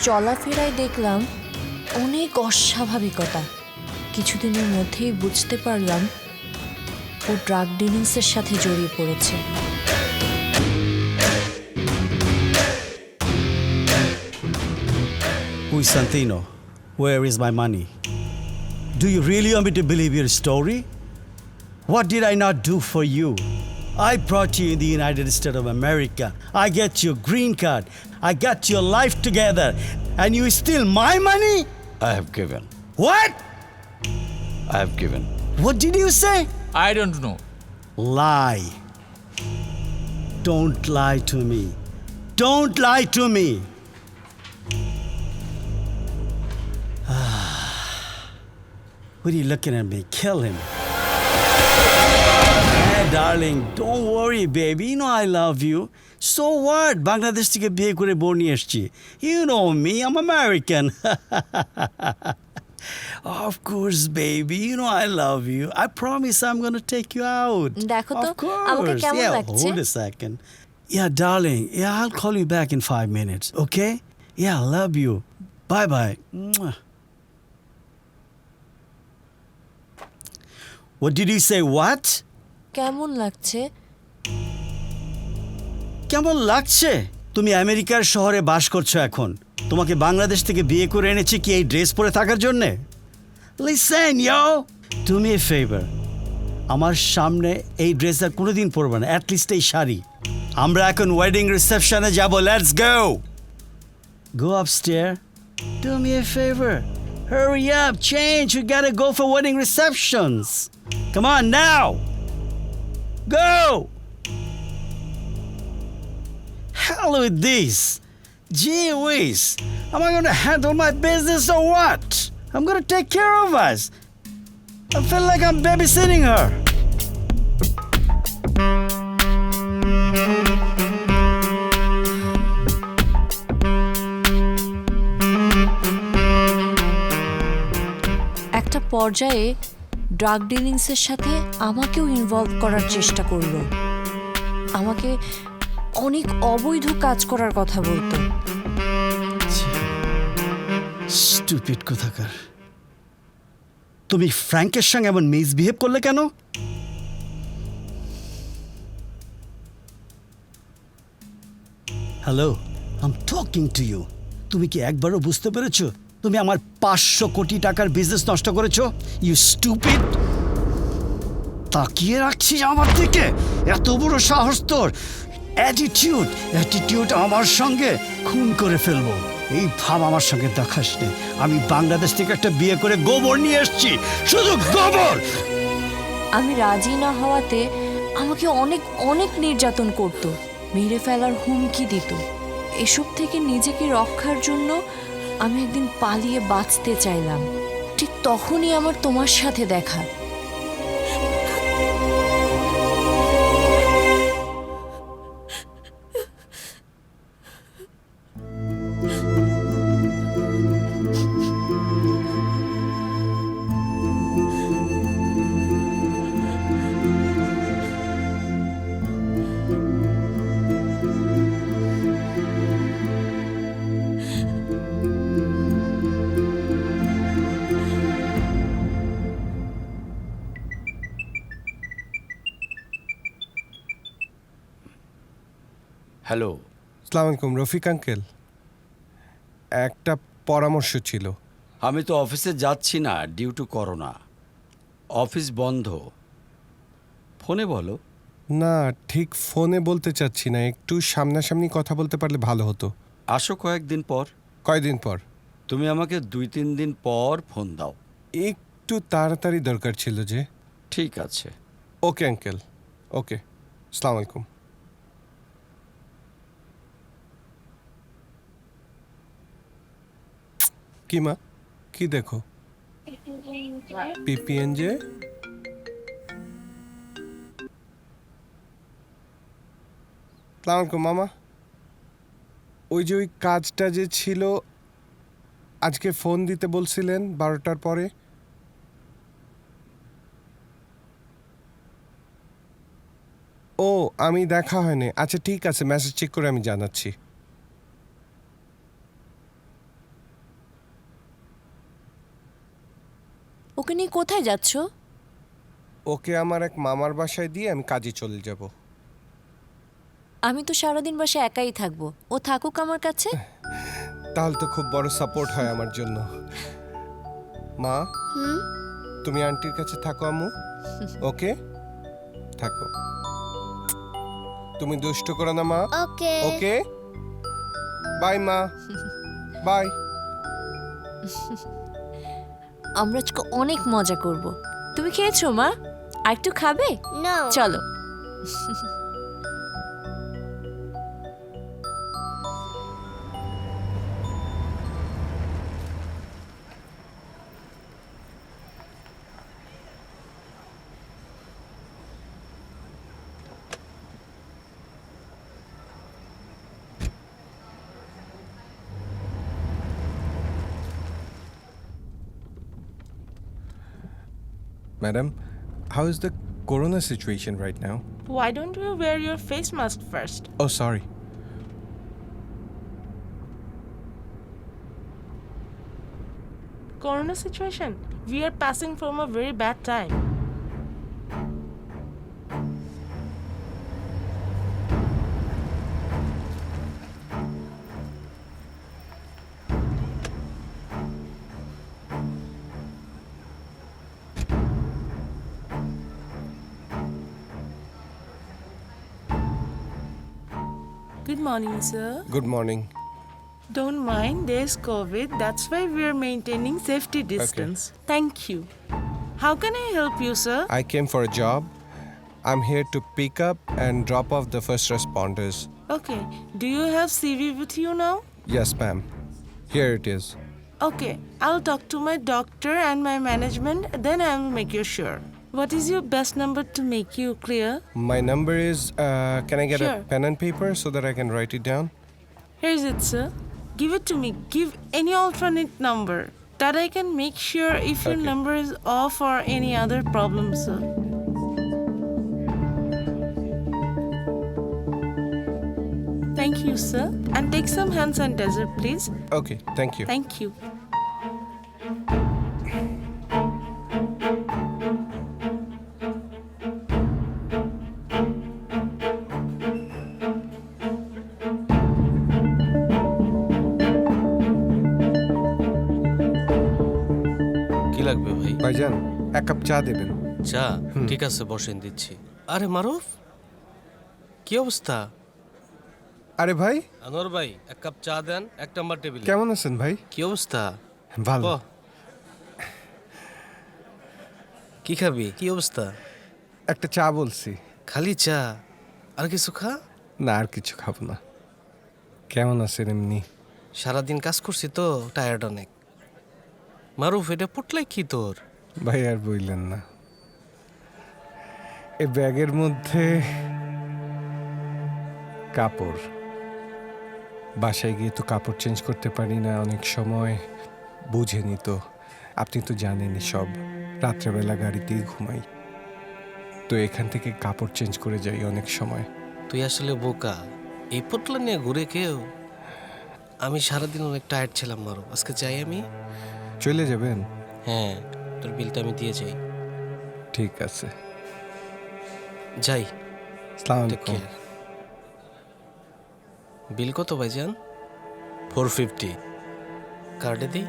চলাফেরায় দেখলাম অনেক অস্বাভাবিকতা। কিছুদিনের মধ্যেই বুঝতে পারলাম ও ড্রাগ ডিলিংসের সাথে জড়িয়ে পড়েছে। Santino, where is my money? Do you really want me to believe your story? What did I not do for you? I brought you in the United States of America. I get your green card. I got your life together. And you steal my money? I have given. What? I have given. What did you say? I don't know. Lie. Don't lie to me. Don't lie to me. What are you looking at me? Kill him. Hey, darling, don't worry, baby. You know I love you. So what? Bangladesh থেকে বিয়ে করে বউ নিয়ে এসেছি. You know me, I'm American. Of course, baby. You know I love you. I promise I'm going to take you out. দেখো তো, Of course. আমাকে কেমন Yeah, লাগছে? hold a second. Yeah, darling. Yeah, I'll call you back in 5 minutes, okay? Yeah, I love you. Bye-bye. Mwah. What did you say? What? কেমন লাগছে? কেমন লাগছে? তুমি আমেরিকার শহরে বাস করছো এখন। তোমাকে বাংলাদেশ থেকে বিয়ে করে এনেছি কি এই ড্রেস পরে থাকার জন্যে? Listen, yo! Do me a favor. আমার সামনে এই ড্রেস আর কোনোদিন পরবে না, অ্যাটলিস্ট এই শাড়ি। আমরা এখন ওয়েডিং রিসেপশনে যাব, let's go! Go upstairs. Do me a favor. Hurry up, change. We gotta go for wedding receptions. Come on now. Go! Hell with this. Gee whiz. Am I going to handle my business or what? I'm going to take care of us. I feel like I'm babysitting her. একটা পর্যায়ে drug ডিলিংসের সাথে আমাকেও involve করার চেষ্টা করলো। আমাকে অনেক অবৈধ কাজ করার কথা বলতো। স্টুপিড কোথাকার। তুমি ফ্র্যাঙ্কের সঙ্গে এমন মিসবিহেভ করলে কেন? Hello, I am talking to you. তুমি কি একবারও বুঝতে পেরেছো তুমি আমার 500 কোটি টাকার বিজনেস নষ্ট করেছো? You stupid. তাকিয়ে রাখছিস আমার দিকে? এত বড় সাহস তোর! অ্যাটিটিউড আমার সঙ্গে খুন করে ফেলবো। এই ভাব আমার সঙ্গে দেখাস নে। আমি বাংলাদেশ থেকে একটা বিয়ে করে গোবর নিয়ে এসেছি, শুধু গোবর। আমি রাজি না হওয়াতে আমাকে অনেক অনেক নির্যাতন করত, মেরে ফেলার হুমকি দিত। এসব থেকে নিজেকে রক্ষার জন্য আমি একদিন পালিয়ে বাঁচতে চাইলাম। ঠিক তখনই আমার তোমার সাথে দেখা। হ্যালো, আসসালামু আলাইকুম রফিক আঙ্কেল, একটা পরামর্শ ছিল। আমি তো অফিসে যাচ্ছি না ডিউ টু করোনা। অফিস বন্ধ। ফোনে বলো। না, ঠিক ফোনে বলতে চাচ্ছি না, একটু সামনাসামনি কথা বলতে পারলে ভালো হতো। আসো কয়েকদিন পর। কয়দিন পর? তুমি আমাকে 2-3 দিন পর ফোন দাও। একটু তাড়াতাড়ি দরকার ছিল যে। ঠিক আছে। ওকে আঙ্কেল, ওকে। আসসালামু আলাইকুম। কি মা, কি দেখো? পিপিএনজে? আসসালামু আলাইকুম মামা। ওই যে ওই কাজটা যে ছিল, আজকে ফোন দিতে বলছিলেন 12টার পরে। ও, আমি দেখা হয়নি। আচ্ছা ঠিক আছে, মেসেজ চেক করে আমি জানাচ্ছি। ওকে নিয়ে কোথায় যাচ্ছ? ওকে আমার এক মামার বাসায় দিয়ে আমি কাজে চলে যাব। আমি তো সারাদিন বাসায় একাই থাকবো, ও থাকুক আমার কাছে। তাহলে তো খুব বড় সাপোর্ট হয় আমার জন্য। মা, হুম তুমি আন্টির কাছে থাকো আম্মু। ওকে, থাকো। তুমি দুষ্ট করো না মা। ওকে ওকে, বাই মা, বাই। আমরা আজকে অনেক মজা করব। তুমি খেয়েছো মা? আর একটু খাবে? না চলো। Madam, how is the corona situation right now? Why don't you wear your face mask first? Oh, sorry. Corona situation. We are passing from a very bad time. Good morning, sir. Good morning. Don't mind, there's COVID. That's why we're maintaining safety distance. Thank you. How can I help you, sir? I came for a job. I'm here to pick up and drop off the first responders. Okay. Do you have CV with you now? Yes, ma'am. Here it is. Okay. I'll talk to my doctor and my management, then I'll make you sure. What is your best number to make you clear? My number is, can I get a Sure. pen and paper so that I can write it down? Here's it, sir. Give it to me. Give any alternate number that I can make sure if your Okay. number is off or any other problem, sir. Thank you, sir. And take some hand sanitizer, please. Okay, thank you. Thank you. কি লাগবে ভাই? ভাইজান, এক cup চা দেবেন। চা? ঠিক আছে, বসেন দিচ্ছি। আরে মারুফ, কি অবস্থা? আরে ভাই, আনোয়ার ভাই, এক কাপ চা দেন, 1 নম্বর টেবিলে। কেমন আছেন ভাই? কি অবস্থা? ভালো। বহ। কি খাবি? কি অবস্থা? একটা চা বলছি। খালি চা? আর কিছু খা? না, আর কিছু খাবো না। কেমন আছেন এমনি? সারাদিন কাজ করছি তো, টায়ার্ড অনেক। মারুফ, এটা পুটলাই কি তোর? ভাই আর বললেন না, এই ব্যাগের মধ্যে কাপড়। বাসায় গিয়ে তো কাপড় চেঞ্জ করতে পারি না অনেক সময়, বুঝেনি তো, আপনি তো জানেনই সব। রাত্রেবেলা গাড়িতেই ঘুমাই, তো এখান থেকে কাপড় চেঞ্জ করে যাই অনেক সময়। তুই আসলে বোকা, এই পুটলা নিয়ে ঘুরে কেউ? আমি সারাদিন অনেক টায়ার্ড ছিলাম মারুফ, আজকে যাই আমি। চলে যাবেন? হ্যাঁ, তোর বিলটা আমি দিয়ে যাই। ঠিক আছে, যাই। আসসালামু টেক আলাইকুম। কেয়ার। বিল কত ভাইজান? 450। কার্ডে দিই?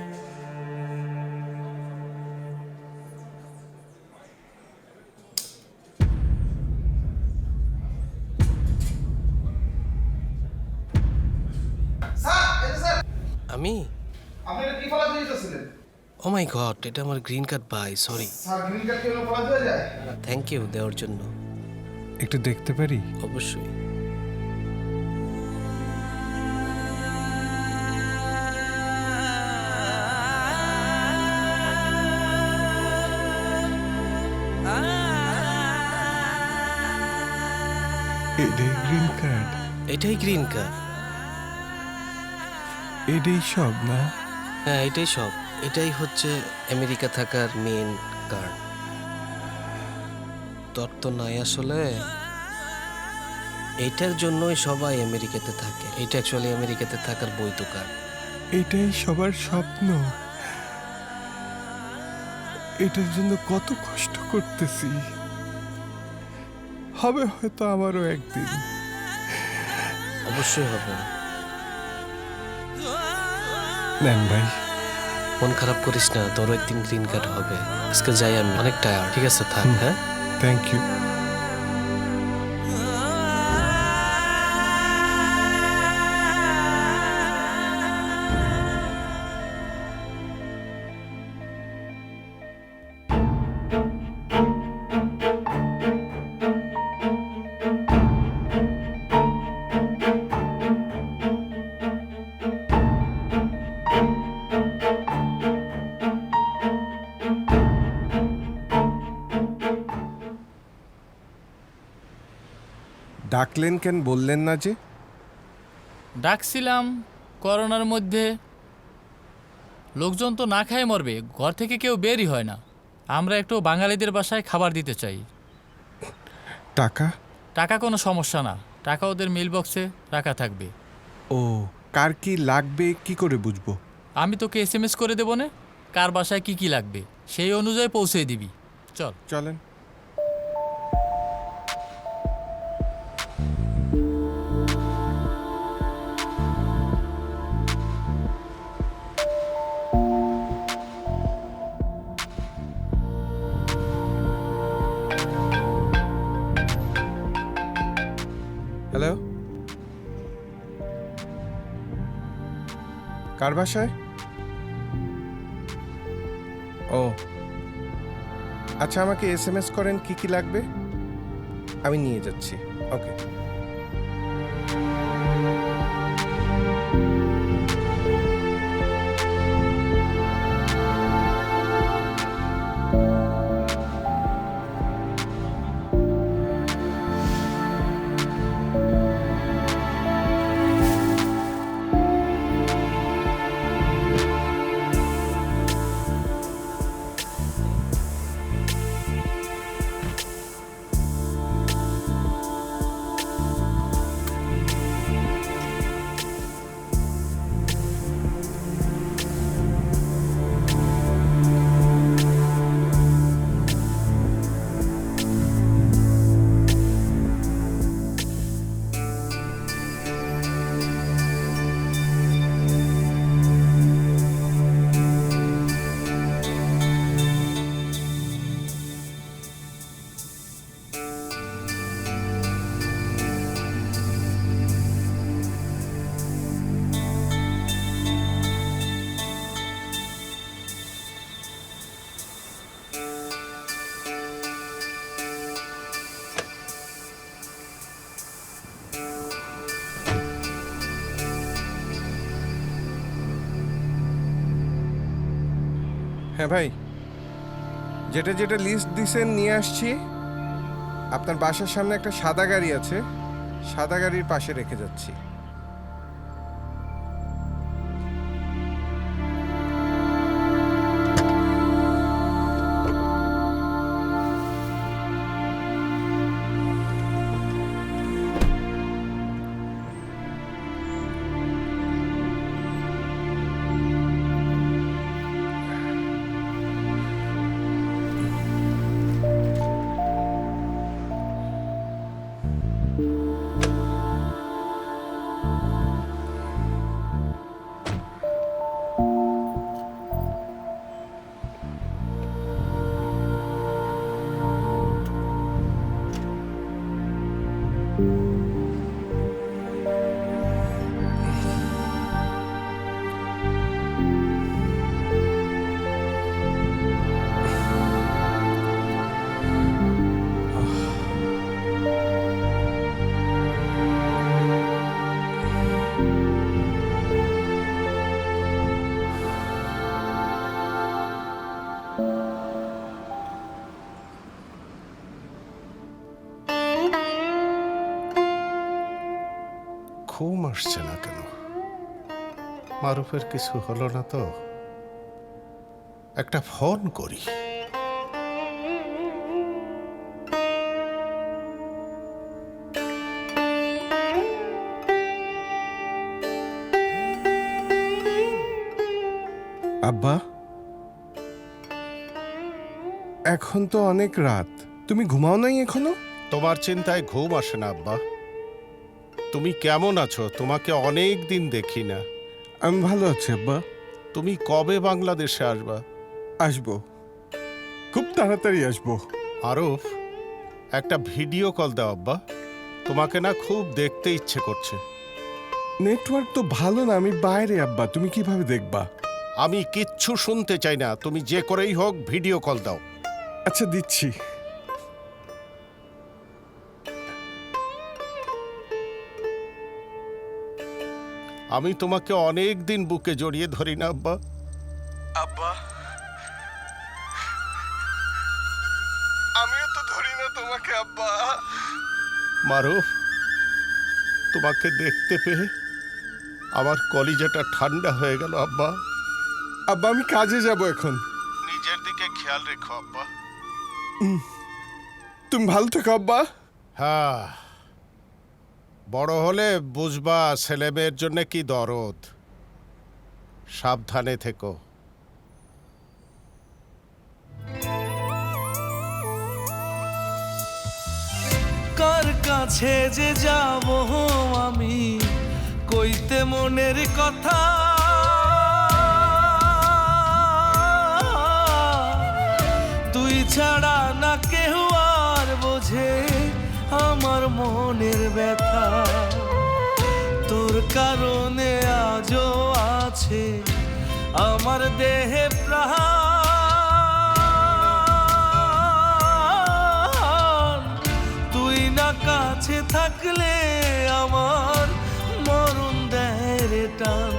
আমি? ও মাই গড, এটা আমার গ্রিন কার্ড ভাই, সরি। থ্যাংক ইউ দেওয়ার জন্য। একটু দেখতে পারি? অবশ্যই। এটাই গ্রিন কার্ড? এটাই গ্রিন কার্ড। এটাই সব না? হ্যাঁ, এটাই সব। এটাই হচ্ছে আমেরিকা থাকার মেন কার্ড। তোর তো নাই আসলে। এটার জন্যই সবাই আমেরিকাতে থাকে। এটা অ্যাকচুয়ালি আমেরিকাতে থাকার বৈধ কার্ড। এটাই সবার স্বপ্ন। এটার জন্য কত কষ্ট করতেছি। হবে হয়তো আমারও একদিন। অবশ্যই হবে। নেন ভাই। মন খারাপ করিস না, তোর একদিন গ্রিন কার্ড হবে। আজকে যাই আমি, অনেক টায়ার্ড। ঠিক আছে, থাক। হ্যাঁ, থ্যাংক ইউ। ডাকলেন কেন, বললেন না যে? ডাকছিলাম করোনার মধ্যে লোকজন তো না খায় মরবে, ঘর থেকে কেউ বেরই হয় না। আমরা একটু বাঙালিদের বাসায় খাবার দিতে চাই। টাকা? টাকা কোনো সমস্যা না, টাকা ওদের মেল বক্সে রাখা থাকবে। ও, কার কি লাগবে কি করে বুঝবো? আমি তোকে SMS করে দেবো না, কার বাসায় কি কি লাগবে সেই অনুযায়ী পৌঁছে দিবি। চল চলেন। হ্যালো, কার বাসায়? ও আচ্ছা, আমাকে SMS করেন কি কি লাগবে, আমি নিয়ে যাচ্ছি। ওকে। হ্যাঁ ভাই, যেটা যেটা লিস্ট দিছেন নিয়ে আসছি। আপনার বাসার সামনে একটা সাদা গাড়ি আছে, সাদা গাড়ির পাশে রেখে যাচ্ছি। ঘুম আসছে না কেন? মারুফের কিছু হলো না তো? একটা ফোন করি। আব্বা, এখন তো অনেক রাত, তুমি ঘুমাও নাই এখনো? তোমার চিন্তায় ঘুম আসে না আব্বা। তুমি কেমন আছো? তোমাকে অনেক দিন দেখি না। আমি ভালো আছি আব্বা। তুমি কবে বাংলাদেশে আসবা? আসবো, খুব তাড়াতাড়ি আসবো। আরফ, একটা ভিডিও কল দাও আব্বা, তোমাকে না খুব দেখতে ইচ্ছে করছে। নেটওয়ার্ক তো ভালো না, আমি বাইরে আব্বা, তুমি কিভাবে দেখবা? আমি কিচ্ছু শুনতে চাই না, তুমি যে করেই হোক ভিডিও কল দাও। আচ্ছা দিচ্ছি। আমি তোমাকে অনেক দিন বুকে জড়িয়ে ধরি না আব্বা? আব্বা, আমিও তো ধরি না তোমাকে আব্বা। মারুফ, তোমাকে দেখতে পেয়ে আমার কলিজাটা ঠান্ডা হয়ে গেল আব্বা। আব্বা আমি কাজে যাব এখন। নিজের দিকে খেয়াল রেখো আব্বা। তুমি ভালো থেকো আব্বা। হ্যাঁ, বড় হলে বুঝবা ছেলে মেয়ের জন্য কি দরদ। সাবধানে থেকো। কার কাছে যে যাব আমি কইতে মনের কথা, তুই ছাড়া না কেউ আর বোঝে আমার মনের ব্যথা। তোর কারণে আজও আছে আমার দেহে প্রাণ, তুই না কাছে থাকলে আমার মরণ দেয় রে টান।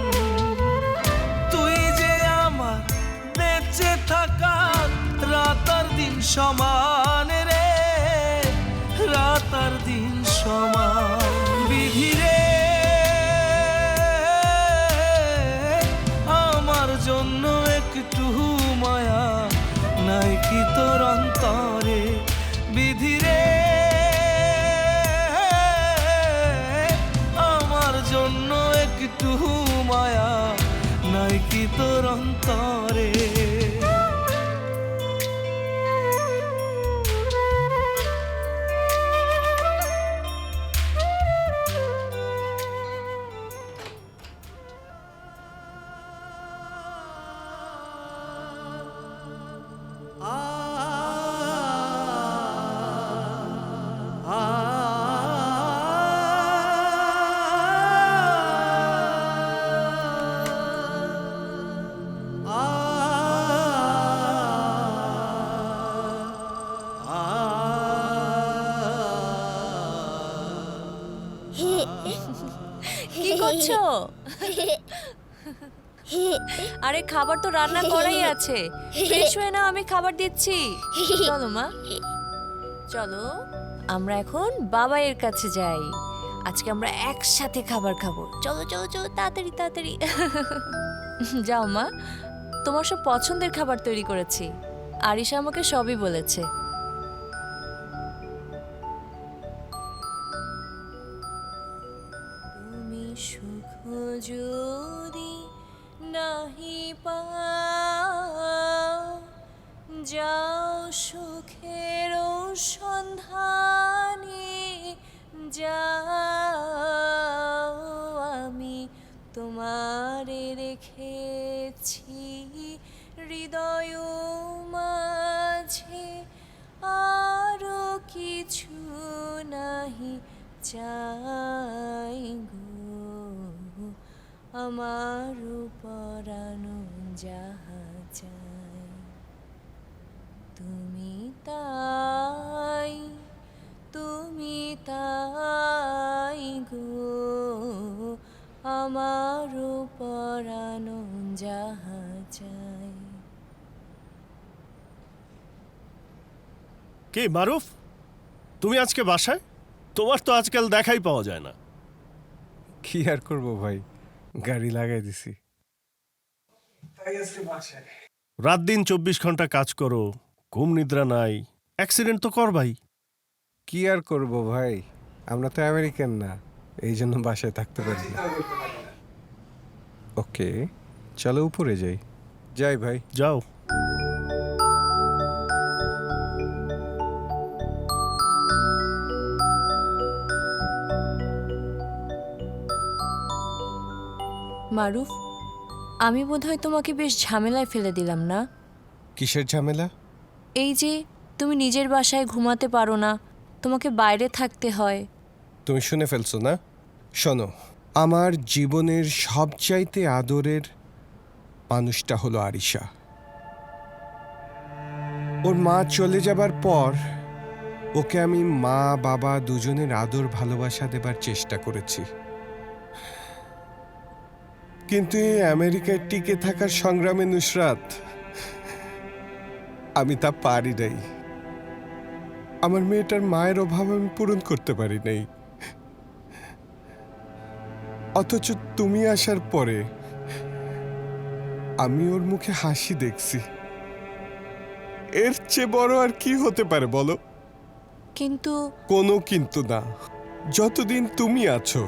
তুই যে আমার বেঁচে থাকার রাত আর দিন সমান রে, রাত আর দিন সমান। বিধি রে আমার জন্য একটু মায়া নাই কি তোর অন্তরে? বিধি রে আমার জন্য একটু মায়া নাই কি তোর অন্তরে? কি করছো? আরে খাবার তো রান্না করাই আছে, ফ্রেশ হয়ে নাও, আমি খাবার দিচ্ছি। চলো মা, চলো আমরা এখন বাবাইয়ের কাছে যাই। আজকে আমরা একসাথে খাবার খাবো। চলো চলো চলো, তাড়াতাড়ি তাড়াতাড়ি। যাও মা, তোমার সব পছন্দের খাবার তৈরি করেছি। আরিশা আমাকে সবই বলেছে। তুমি সুখ যদি নাহি পাও, যাও সুখের সন্ধানে যাও, আমি তোমারে রেখেছি হৃদয় মাঝে, আরো কিছু নাহি চাই গো, আমার পরানো যাহা চাই, তুমি তাই, তুমি তাই গো, আমার পরানো যাহা চাই। কি মারুফ, তুমি আজকে বাসায়? তোমার তো আজকাল দেখাই পাওয়া যায় না। কি আর করবো ভাই, গাড়ি লাগাই দিছি। রাত দিন 24 ঘন্টা কাজ করো, ঘুম নিদ্রা নাই, অ্যাক্সিডেন্ট তো করবাই। কি আর করবো ভাই, আমরা তো আমেরিকান না, এই জন্য বাসায় থাকতে পারি না। ওকে চলো উপরে যাই। যাই ভাই। যাও। মারুফ, আমি বোধহয় তোমাকে বেশ ঝামেলায় ফেলে দিলাম না? কিসের ঝামেলা? এই যে তুমি নিজের বাসায় ঘুমাতে পারো না, তোমাকে বাইরে থাকতে হয়। তুমি শুনে ফেলছো না? শোনো, আমার জীবনের সবচাইতে আদরের মানুষটা হলো আরিশা। ওর মা চলে যাবার পর ওকে আমি মা বাবা দুজনের আদর ভালোবাসা দেবার চেষ্টা করেছি, কিন্তু এই আমেরিকায় টিকে থাকার সংগ্রামে নুসরাত আমি তা পারি নাই। আমার মেয়েটার মায়ের অভাব আমি পূরণ করতে পারি নাই, অথচ তুমি আসার পরে আমি ওর মুখে হাসি দেখছি। এর চেয়ে বড় আর কি হতে পারে বলো? কিন্তু কোনো কিন্তু না, যতদিন তুমি আছো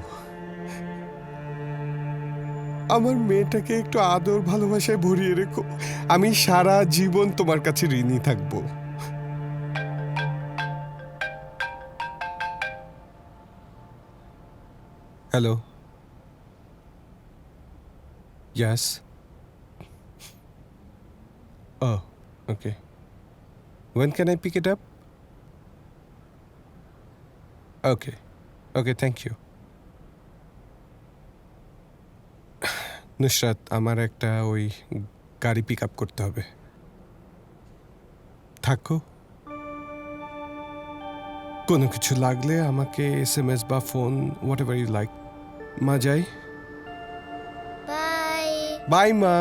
আমার মেয়েটাকে একটু আদর ভালোবাসায় ভরিয়ে রেখো, আমি সারা জীবন তোমার কাছে ঋণী থাকবো। Hello, yes, oh, okay, when can I pick it up? Okay, okay, thank you. Nusrat, আমার একটা ওই গাড়ি পিক আপ করতে হবে। থাকো, কোনো কিছু লাগলে আমাকে SMS বা phone, whatever you like. মা যাই। বাই। বাই মা।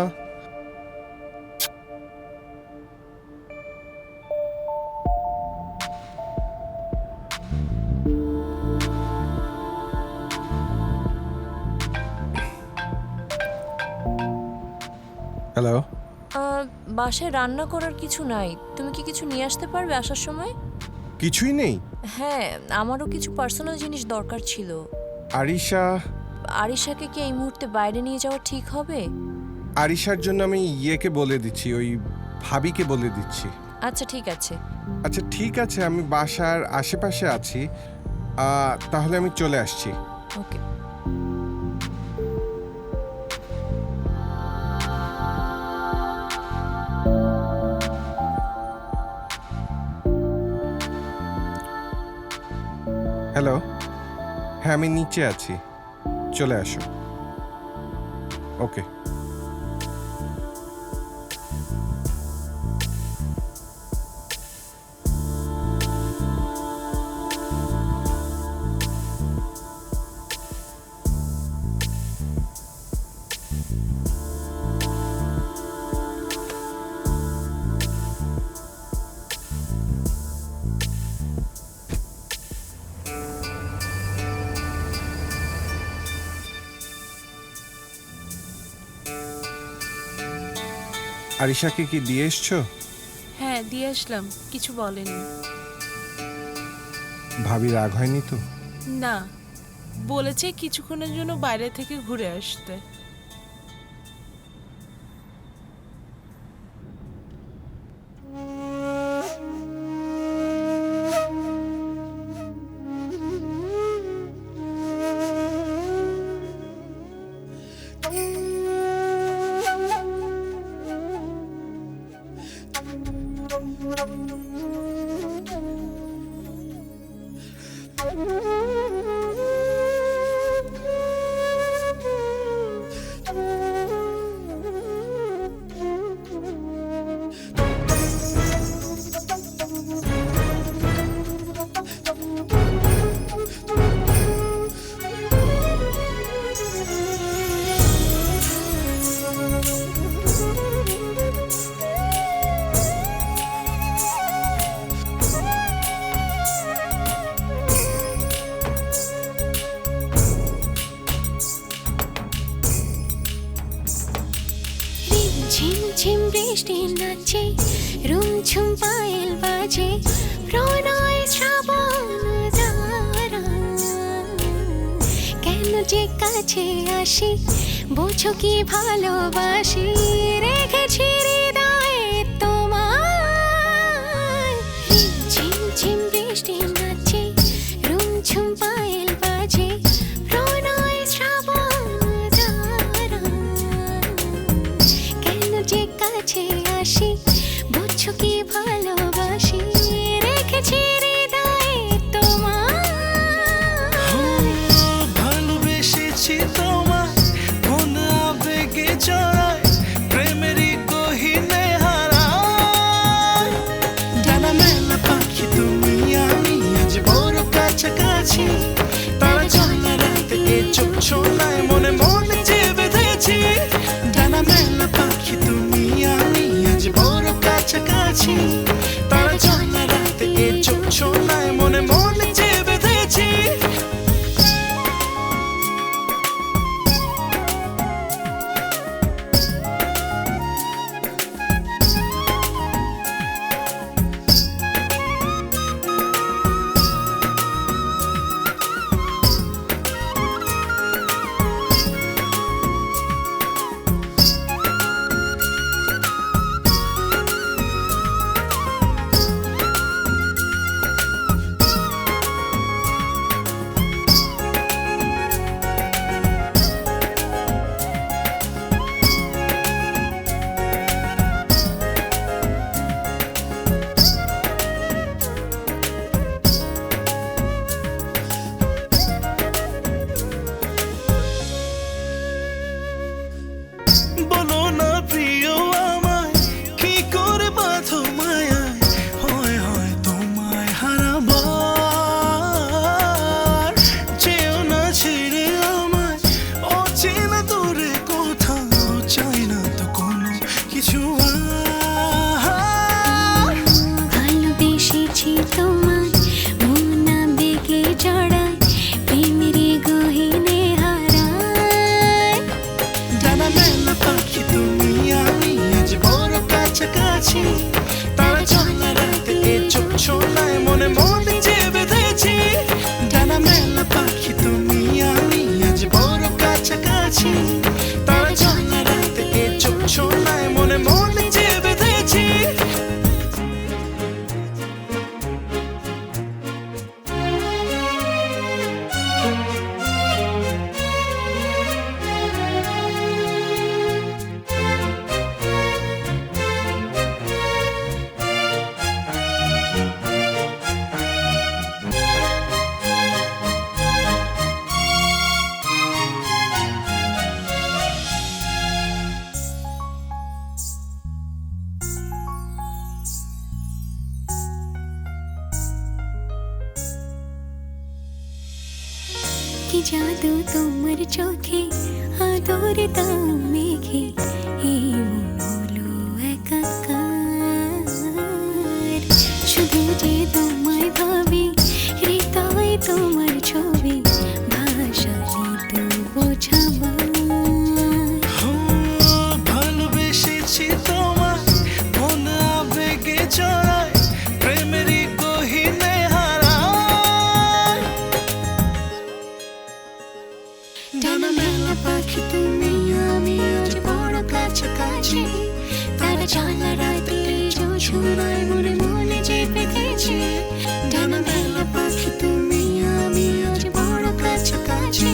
হ্যালো, বাসায় রান্না করার কিছু নাই, তুমি কি কিছু নিয়ে আসতে পারবে আসার সময়? কিছুই নেই? হ্যাঁ, আমারও কিছু পার্সোনাল জিনিস দরকার ছিল। আরিশা, আরিশাকে কি এই মুহূর্তে বাইরে নিয়ে যাওয়া ঠিক হবে? আরিশার জন্য আমি ইয়েকে বলে দিচ্ছি, ওই ভাবিকে বলে দিচ্ছি। আচ্ছা ঠিক আছে। আচ্ছা ঠিক আছে, আমি বাসার আশেপাশে আছি, তাহলে আমি চলে আসছি। ওকে। হ্যালো, হ্যাঁ আমি নিচে আছি, চলে আসো। ওকে। আরিশাকে কি দিয়ে এসছো? হ্যাঁ দিয়ে আসলাম, কিছু বলেনি। ভাবি রাগ হয়নি তো? না, বলেছে কিছুক্ষণের জন্য বাইরে থেকে ঘুরে আসতে। ঝিমঝিম বৃষ্টি নাচে, রুমঝুম পায়েল বাজে, প্রণয় শ্রাবণ ধারা। কেন যে কাছে আসি, বোঝো কি ভালোবাসি, রেখেছি হৃদয়ে তোমায়। ঝিমঝিম বৃষ্টি নাচে, রুমঝুম পায়েল বাজে, প্রণয় শ্রাবণ ধারা। কাছে আসি, বুঝছো কি ভালোবাসি, রেখেছি হৃদয়ে তোমায়। ভালোবেসেছি তোমায়, মন আবেগে জড়ায়, প্রেমেরই গহীনে হারায়। ডানা মেলা পাখি তুমি আমি, আজ বড় কাছাকাছি, তারা চলে রাতে এ চোখ ছোলায়, মনে মনে যে বেঁধেছি। ডানা মেলা পাখি তুমি আমি, আজ বড় কাছাকাছি, তারা চলে রাতে এ চোখ ছোলায়, মনে মনে যে বেঁধেছি। বলো না প্রিয় আমায়, কি করে বাঁধো মায়ায়, হয় হয় তোমায় হারাবার। যেও না ছেড়ে আমায়, অচেনা দূরে কোথাও, চাই না তো কোনো কিছু আর। ভালোবেসেছি তোমায়, মন আবেগে জড়ায়, প্রেমেরই গহীনে হারায়। ডানা মেলা পাখি তুমি আমি, আজ বড় কাছাকাছি, তারা চলে রাতে এ চোখ ছোলায়, মনে মনে যে বেঁধেছি। ডানা মেলা পাখি তুমি আমি, আজ বড় কাছাকাছি, তারা চলে রাতে এ চোখ ছোলায়, মনে মনে যে বেঁধেছি। কি জাদু তোমার চোখে, আদর দাও মেঘে, এই মন হলো একাকার। শুধু যে তোমায় ভাবি, হৃদয় তোমার ছবি, ভাষাই তো বোঝাবার। ভালোবেসেছি তোমায়, মন আবেগে জড়ায়, প্রেমেরই গহীনে হারায়। ডানা মেলা পাখি তুমি আমি, আজ বড় কাছাকাছি, তারা চলা রাতে জোছনায়, মনে মনে যে বেঁধেছি। ডানা মেলা পাখি তুমি আমি, আজ বড় কাছাকাছি,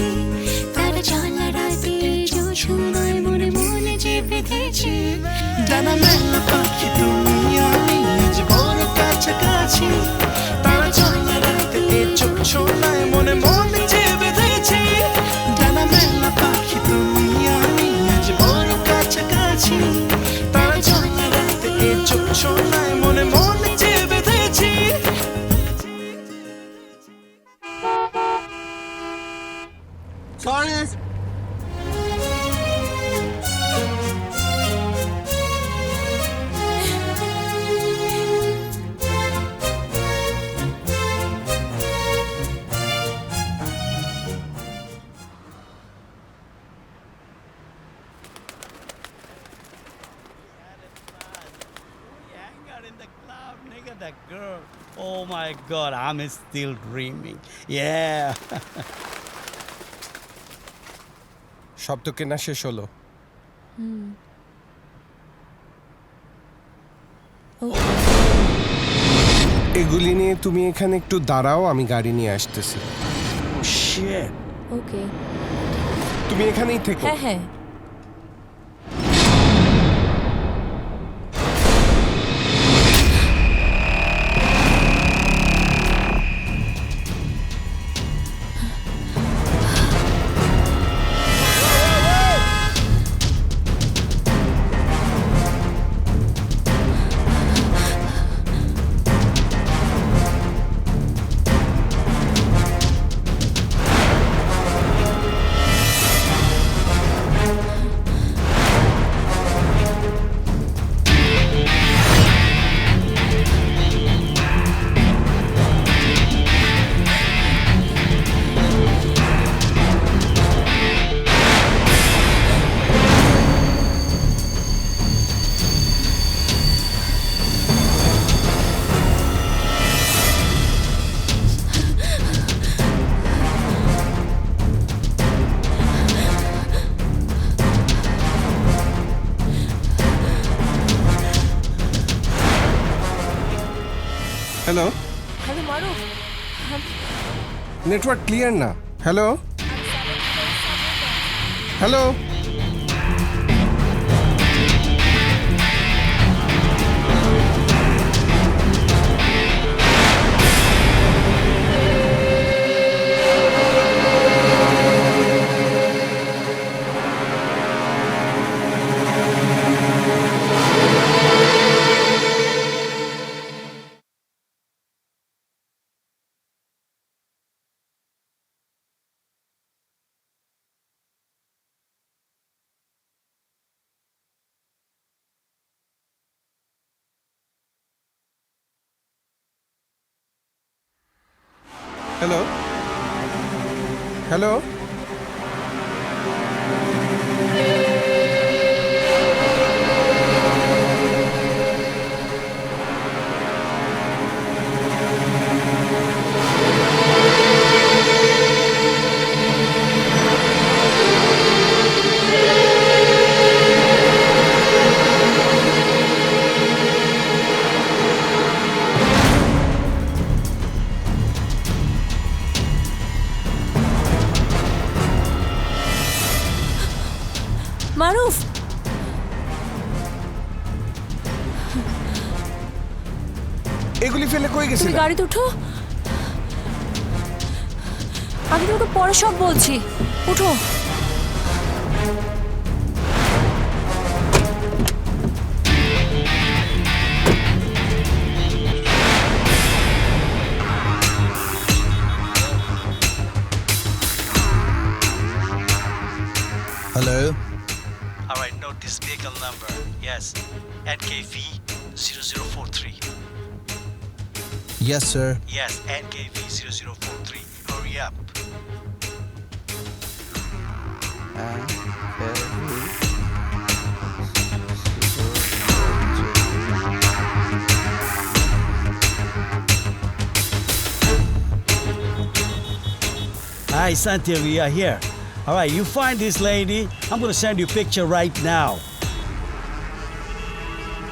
তারা চলা রাতে জোছনায়, মনে মনে যে বেঁধেছি। ডানা মেলা পাখি তুমি আমি, আজ বড় কাছাকাছি, তারা চলে রাতে এ চোখ ছোলায়, মনে মনে যে বেঁধেছি। ডানা মেলা পাখি তুমি আমি, আজ বড় কাছাকাছি, তারা চলে রাতে এ চোখ ছোলায়, মনে মনে যে বেঁধেছি। That girl. Oh my God, I'm still dreaming. Yeah. সব তো কেনা শেষ হলো। এগুলি নিয়ে তুমি এখানে একটু দাঁড়াও, আমি গাড়ি নিয়ে আসতেছি। Shit. ওকে। তুমি এখানেই থেকো। হ্যাঁ হ্যাঁ। হ্যালো, হ্যালো মারুফ, নেটওয়ার্ক ক্লিয়ার না। হ্যালো হ্যালো, হ্যালো হ্যালো, মারুফ, এগুলি ফেলে কই তুমি গেছিলে? গাড়িতে উঠো, আমি তোমাকে পরে সব বলছি, উঠো। Hello? All right, note this vehicle number. Yes, NKV 0043. Yes, sir. Yes, NKV 0043. Hurry up. Hi, Santia, we are here. All right, you find this lady. I'm going to send you a picture right now.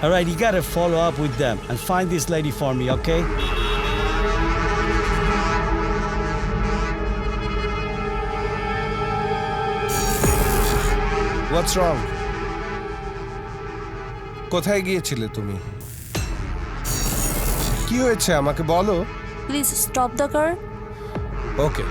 All right, you got to follow up with them and find this lady for me, okay? হোয়াটস রং? কোথায় গিয়েছিলে তুমি? কি হয়েছে আমাকে বলো। Please stop the car. Okay.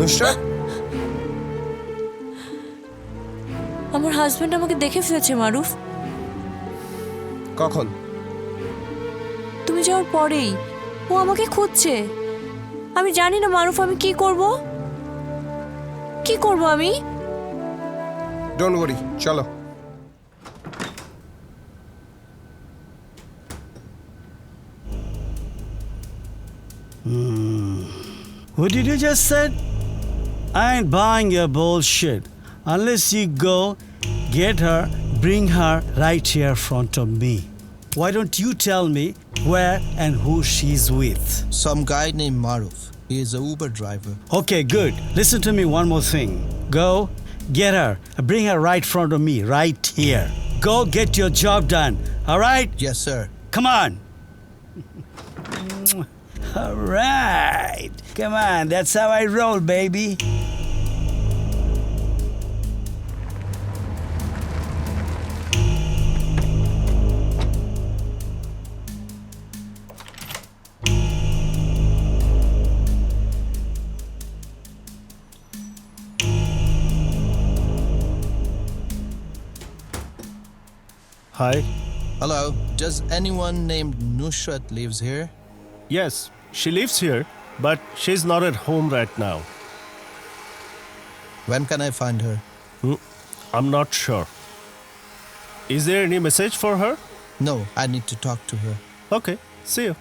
Nusrat, আমার husband আমাকে দেখে ফেলেছে মারুফ। কখন? তুমি যাওয়ার পরেই ও আমাকে খুঁজছে। আমি জানি না মারুফ, আমি কি করব আমি? ডোন্ট ওয়ারি, চলো। What did you just say? I ain't buying your bullshit. Unless you go get her, bring her right here in front of me. Why don't you tell me where and who she's with? Some guy named Maruf. He is an Uber driver. Okay, good. Listen to me one more thing. Go get her, bring her right in front of me, right here. Go get your job done, all right? Yes, sir. Come on. All right. Come on, that's how I roll, baby. Hi. Hello. Does anyone named Nusrat lives here? Yes, she lives here, but she's not at home right now. When can I find her? I'm not sure. Is there any message for her? No, I need to talk to her. Okay, see you.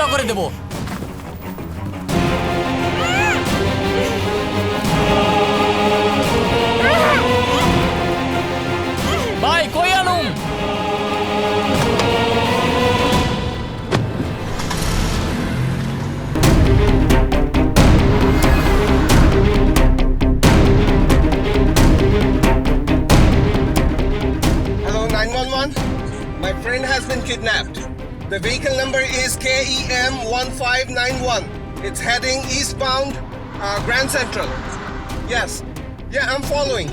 ধাওয়া করে দেব। ভাই কই আনুম? Hello, 911. My friend has been kidnapped. The vehicle number is KEM 1591. It's heading eastbound, Grand Central. Yes. Yeah, I'm following.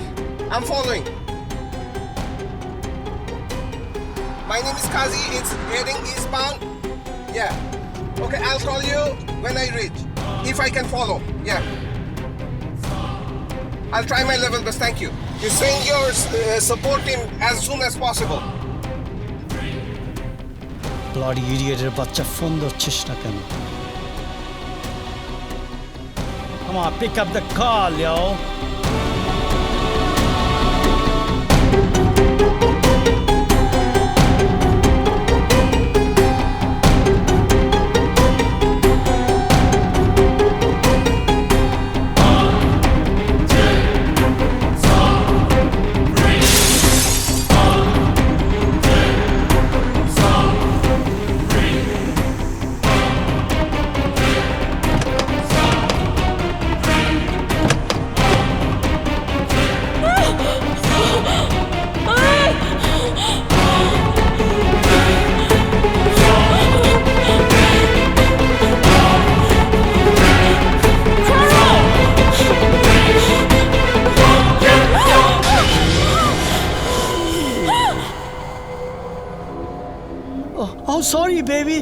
My name is Kazi. It's heading eastbound. Yeah. Okay, I'll call you when I reach. If I can follow. Yeah. I'll try my level best. Thank you. You send your support team as soon as possible. Bloody ইডিয়েটের বাচ্চা phone ধরছিস না কেন? Come on, pick up the call, yo. Oh, sorry, baby.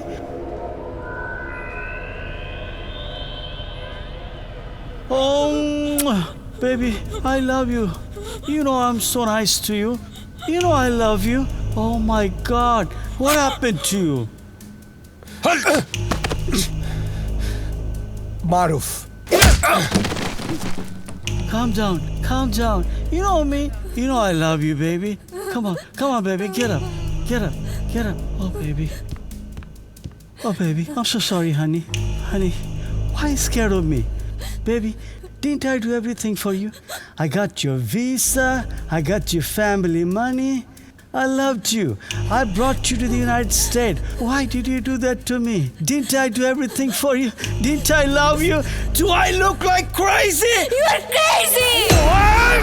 Oh, baby, I love you. You know I'm so nice to you. You know I love you. Oh my God, what happened to you? Maruf. Calm down. You know me. You know I love you, baby. Come on, baby, get up. Oh, baby. I'm so sorry, honey. Why are you scared of me? Baby, didn't I do everything for you? I got your visa. I got your family money. I loved you. I brought you to the United States. Why did you do that to me? Didn't I do everything for you? Didn't I love you? Do I look like crazy? You're crazy! What?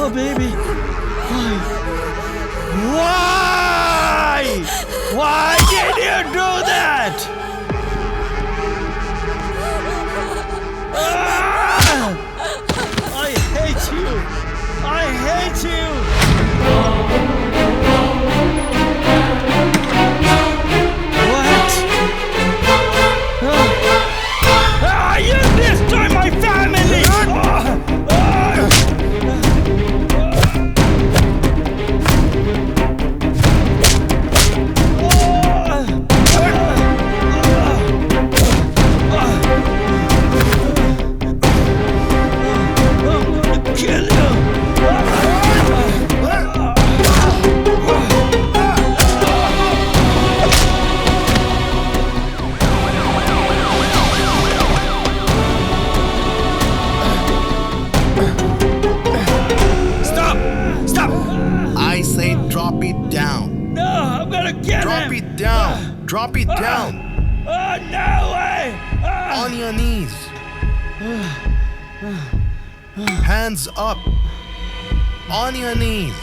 Oh, baby. Why did you do that? I hate you. What? You destroy my family! Drop it down. No way! On your knees. Hands up. On your knees.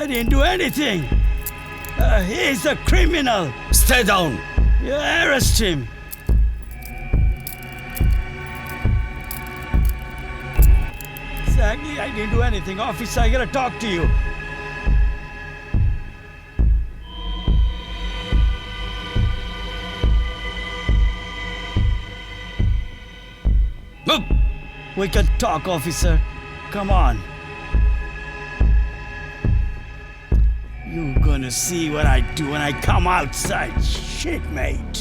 I didn't do anything. He's a criminal. Stay down. You arrest him. Exactly, I didn't do anything. Officer, I gotta talk to you. We can talk, officer. Come on. You're gonna see what I do when I come outside. Shit, mate.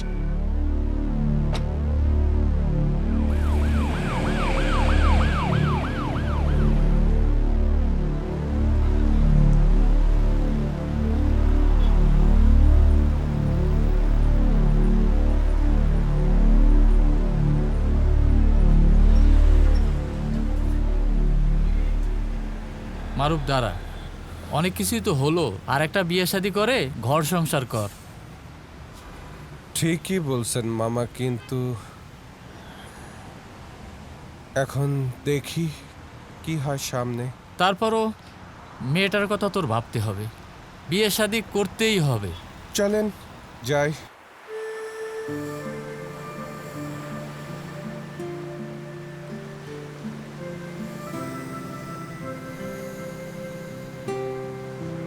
মারুফ দ্বারা অনেক কিছুই তো হলো, আর একটা বিয়ে শাদী করে ঘর সংসার কর। ঠিকই বলছেন মামা, কিন্তু এখন দেখি কি হয় সামনে। তারপরও মেয়েটার কথা তোর ভাবতে হবে, বিয়ে শাদী করতেই হবে। চলেন যাই।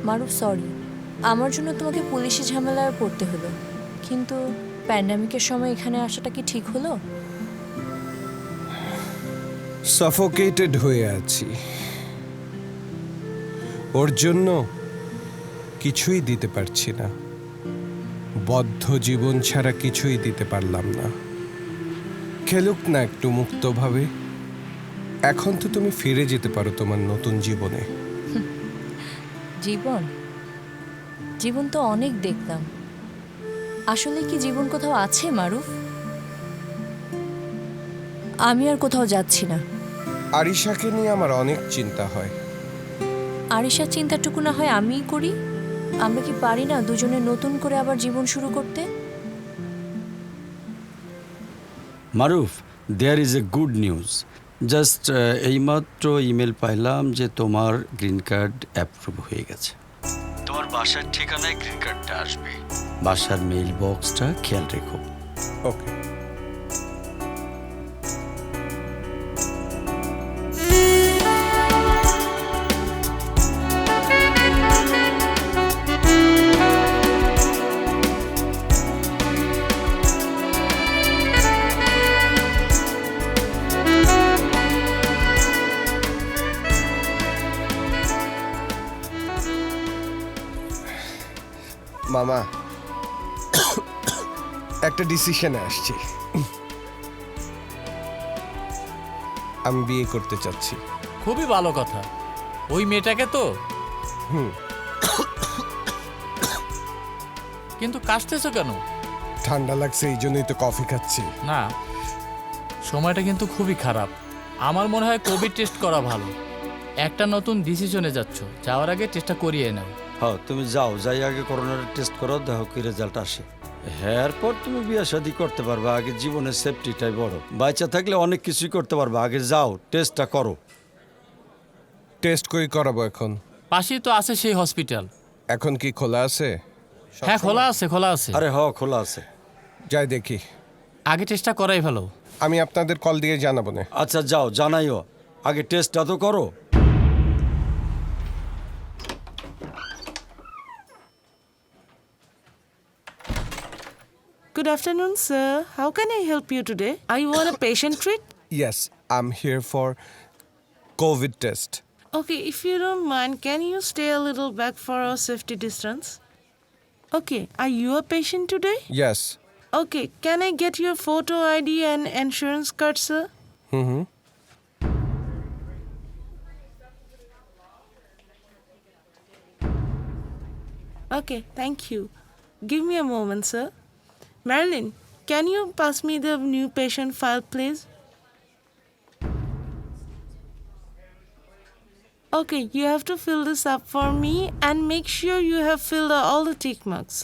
মারুফ সরি, আমার জন্য তোমাকে পুলিশি ঝামেলায় পড়তে হলো, কিন্তু প্যান্ডামিকের সময় এখানে আসাটা কি ঠিক হলো? সাফোকেটেড হয়ে আছি, ওর জন্য কিছুই দিতে পারছি না। বদ্ধ জীবন ছাড়া কিছুই দিতে পারলাম না। খেলুক না একটু মুক্তভাবে। এখন তো তুমি ফিরে যেতে পারো তোমার নতুন জীবনে। জীবন জীবন তো অনেক দেখলাম, আসলে কি জীবন কোথাও আছে মারুফ? আমি আর কোথাও যাচ্ছি না। আরিশাকে নিয়ে আমার অনেক চিন্তা হয়। আরিশার চিন্তাটুকু না হয় আমিই করি। আমরা কি পারি না দুজনে নতুন করে আবার জীবন শুরু করতে? Maruf, there is a good news. Just এইমাত্র ইমেল পাইলাম যে তোমার গ্রিন কার্ড অ্যাপ্রুভ হয়ে গেছে। তোমার বাসার ঠিকানায় গ্রিন কার্ডটা আসবে। বাসার মেইল বক্সটা খেয়াল রেখো। ওকে। মামা, একটা ডিসিশনে আসছি। আমি বিয়ে করতে চাচ্ছি। খুবই ভালো কথা। ওই মেয়েটাকে তো? কিন্তু কাশতেছো কেন? ঠান্ডা লাগছে, এই জন্যই তো কফি খাচ্ছি। না, সময়টা কিন্তু খুবই খারাপ। আমার মনে হয় কোভিড টেস্ট করা ভালো। একটা নতুন ডিসিশনে যাচ্ছ, যাওয়ার আগে টেস্টটা করিয়ে নাও। হ্যাঁ, তুমি যাও, যাই আগে করোনার টেস্ট করো, দেখো কি রেজাল্ট আসে। হ্যাঁ, এরপর তুমি বিয়ে শাদী করতে পারবে। আগে জীবনের সেফটিটাই বড়। বাচ্চা থাকলে অনেক কিছুই করতে পারবে। আগে যাও, টেস্টটা করো। টেস্ট কই করাবো এখন? পাশেই তো আছে সেই হসপিটাল। এখন কি খোলা আছে? হ্যাঁ, খোলা আছে, খোলা আছে। আরে হ, খোলা আছে। যাই দেখি। আগে টেস্টটা করাই ভালো। আমি আপনাদের কল দিয়ে জানাবো না। আচ্ছা যাও, জানাইও। আগে টেস্টটা তো করো। Good afternoon, sir. How can I help you today? Are you on a patient treat? Yes, I'm here for COVID test. Okay, if you don't mind, can you stay a little back for a safety distance? Okay, are you a patient today? Yes. Okay, can I get your photo ID and insurance card, sir? Mm-hmm. Okay, thank you. Give me a moment, sir. Marilyn, can you pass me the new patient file, please? Okay, you have to fill this up for me and make sure you have filled all the tick marks.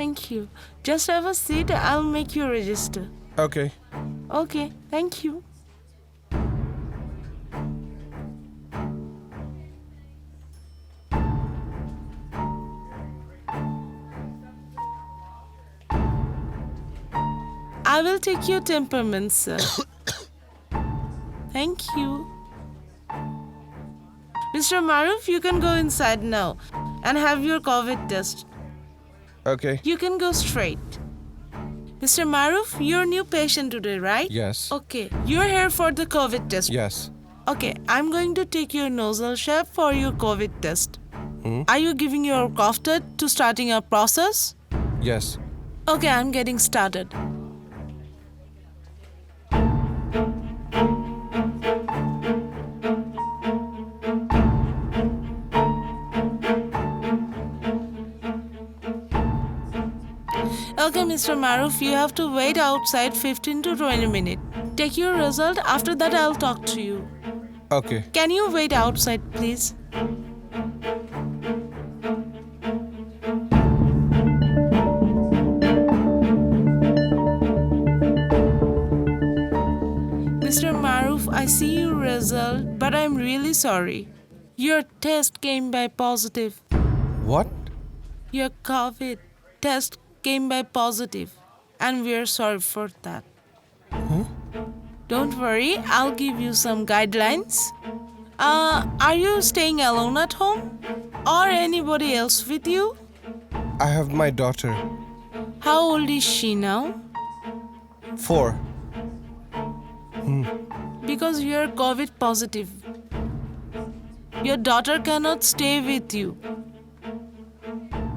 Thank you. Just have a seat. I'll make you register. Okay. Okay, thank you. I will take your temperament, sir. Thank you. Mr. Maruf, you can go inside now and have your COVID test. Okay. You can go straight. Mr. Maruf, you're a new patient today, right? Yes. Okay, you're here for the COVID test. Yes. Okay, I'm going to take your nasal swab for your COVID test. Are you giving your cough test to starting a process? Yes. Okay, I'm getting started. Okay, Mr. Maruf, you have to wait outside 15 to 20 minutes. Take your result. After that, I'll talk to you. Okay Can you wait outside, please? Mr. Maruf, I see your result, but I'm really sorry. Your test came back positive. What Your COVID test came back positive, and we're sorry for that. Don't worry, I'll give you some guidelines. Are you staying alone at home? Or anybody else with you? I have my daughter How old is she now? 4 Because you're COVID positive. Your daughter cannot stay with you.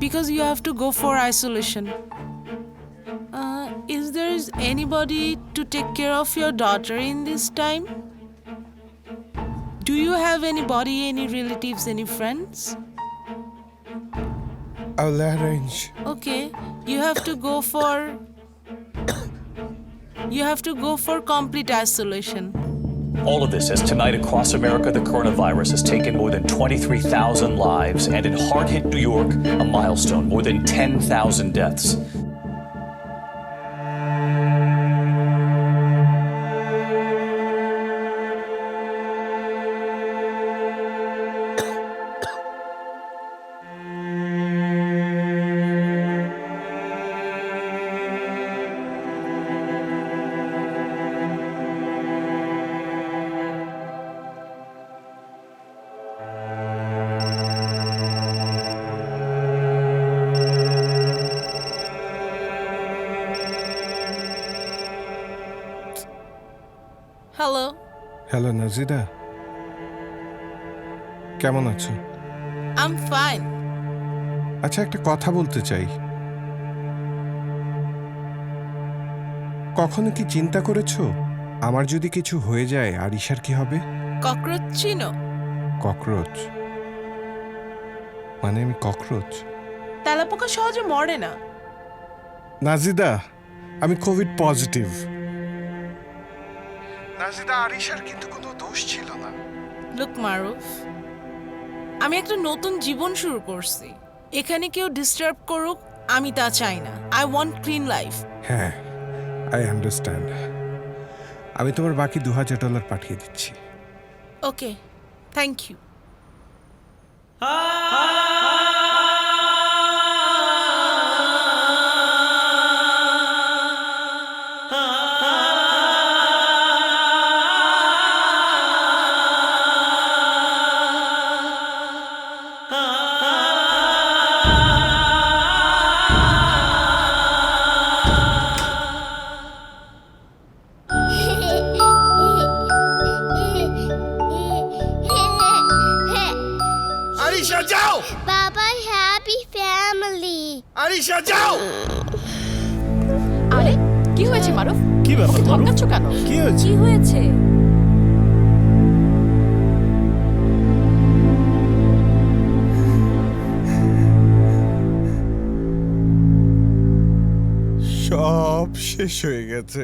Because you have to go for isolation. Is there anybody to take care of your daughter in this time? Do you have anybody, any relatives, any friends? I'll arrange. Okay, you have to go for complete isolation. All of this as tonight across America, the coronavirus has taken more than 23,000 lives, and in hard-hit New York, a milestone, more than 10,000 deaths. Hello. Hello Najida কেমন আছো I'm fine. আচ্ছা একটা কথা বলতে চাই কখনো কি চিন্তা করেছো আমার যদি কিছু হয়ে যায় আরিশার কি হবে Cockroach chino. ককরোচ মানে আমি ককরোচ তেলাপোকা সহজে মরে না। নাজিদা আমি কোভিড পজিটিভ নাজিদা আরিশার কিন্তু কোনো দোষ ছিল না Look, Maruf, আমি একটা নতুন জীবন শুরু করছি। এখানে কেউ ডিস্টার্ব করুক আমি তা চাই না। I want clean life. হ্যাঁ আই আন্ডারস্ট্যান্ড আমি তোমার বাকি $2000 পাঠিয়ে দিচ্ছি Okay, thank you. আরিশা যাও বাবা হ্যাপি ফ্যামিলি আরিশা যাও আরে কি হয়েছে মারুফ? কি ব্যাপার মারুফ? ধমকাচ্ছ কেন? কি হয়েছে কি হয়েছে সব শেষ হয়ে গেছে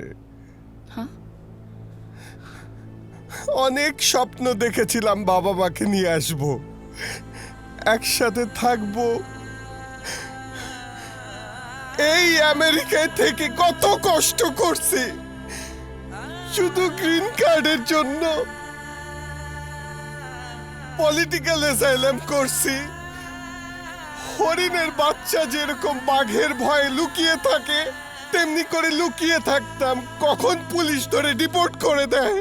অনেক স্বপ্ন দেখেছিলাম বাবা মাকে নিয়ে আসবো একসাথে থাকবো এই আমেরিকায় থেকে কত কষ্ট করছি শুধু গ্রিন কার্ডের জন্য পলিটিক্যাল অ্যাসাইলাম করছি হরিণের বাচ্চা যেরকম বাঘের ভয়ে লুকিয়ে থাকে তেমনি করে লুকিয়ে থাকতাম কখন পুলিশ ধরে ডিপোর্ট করে দেয়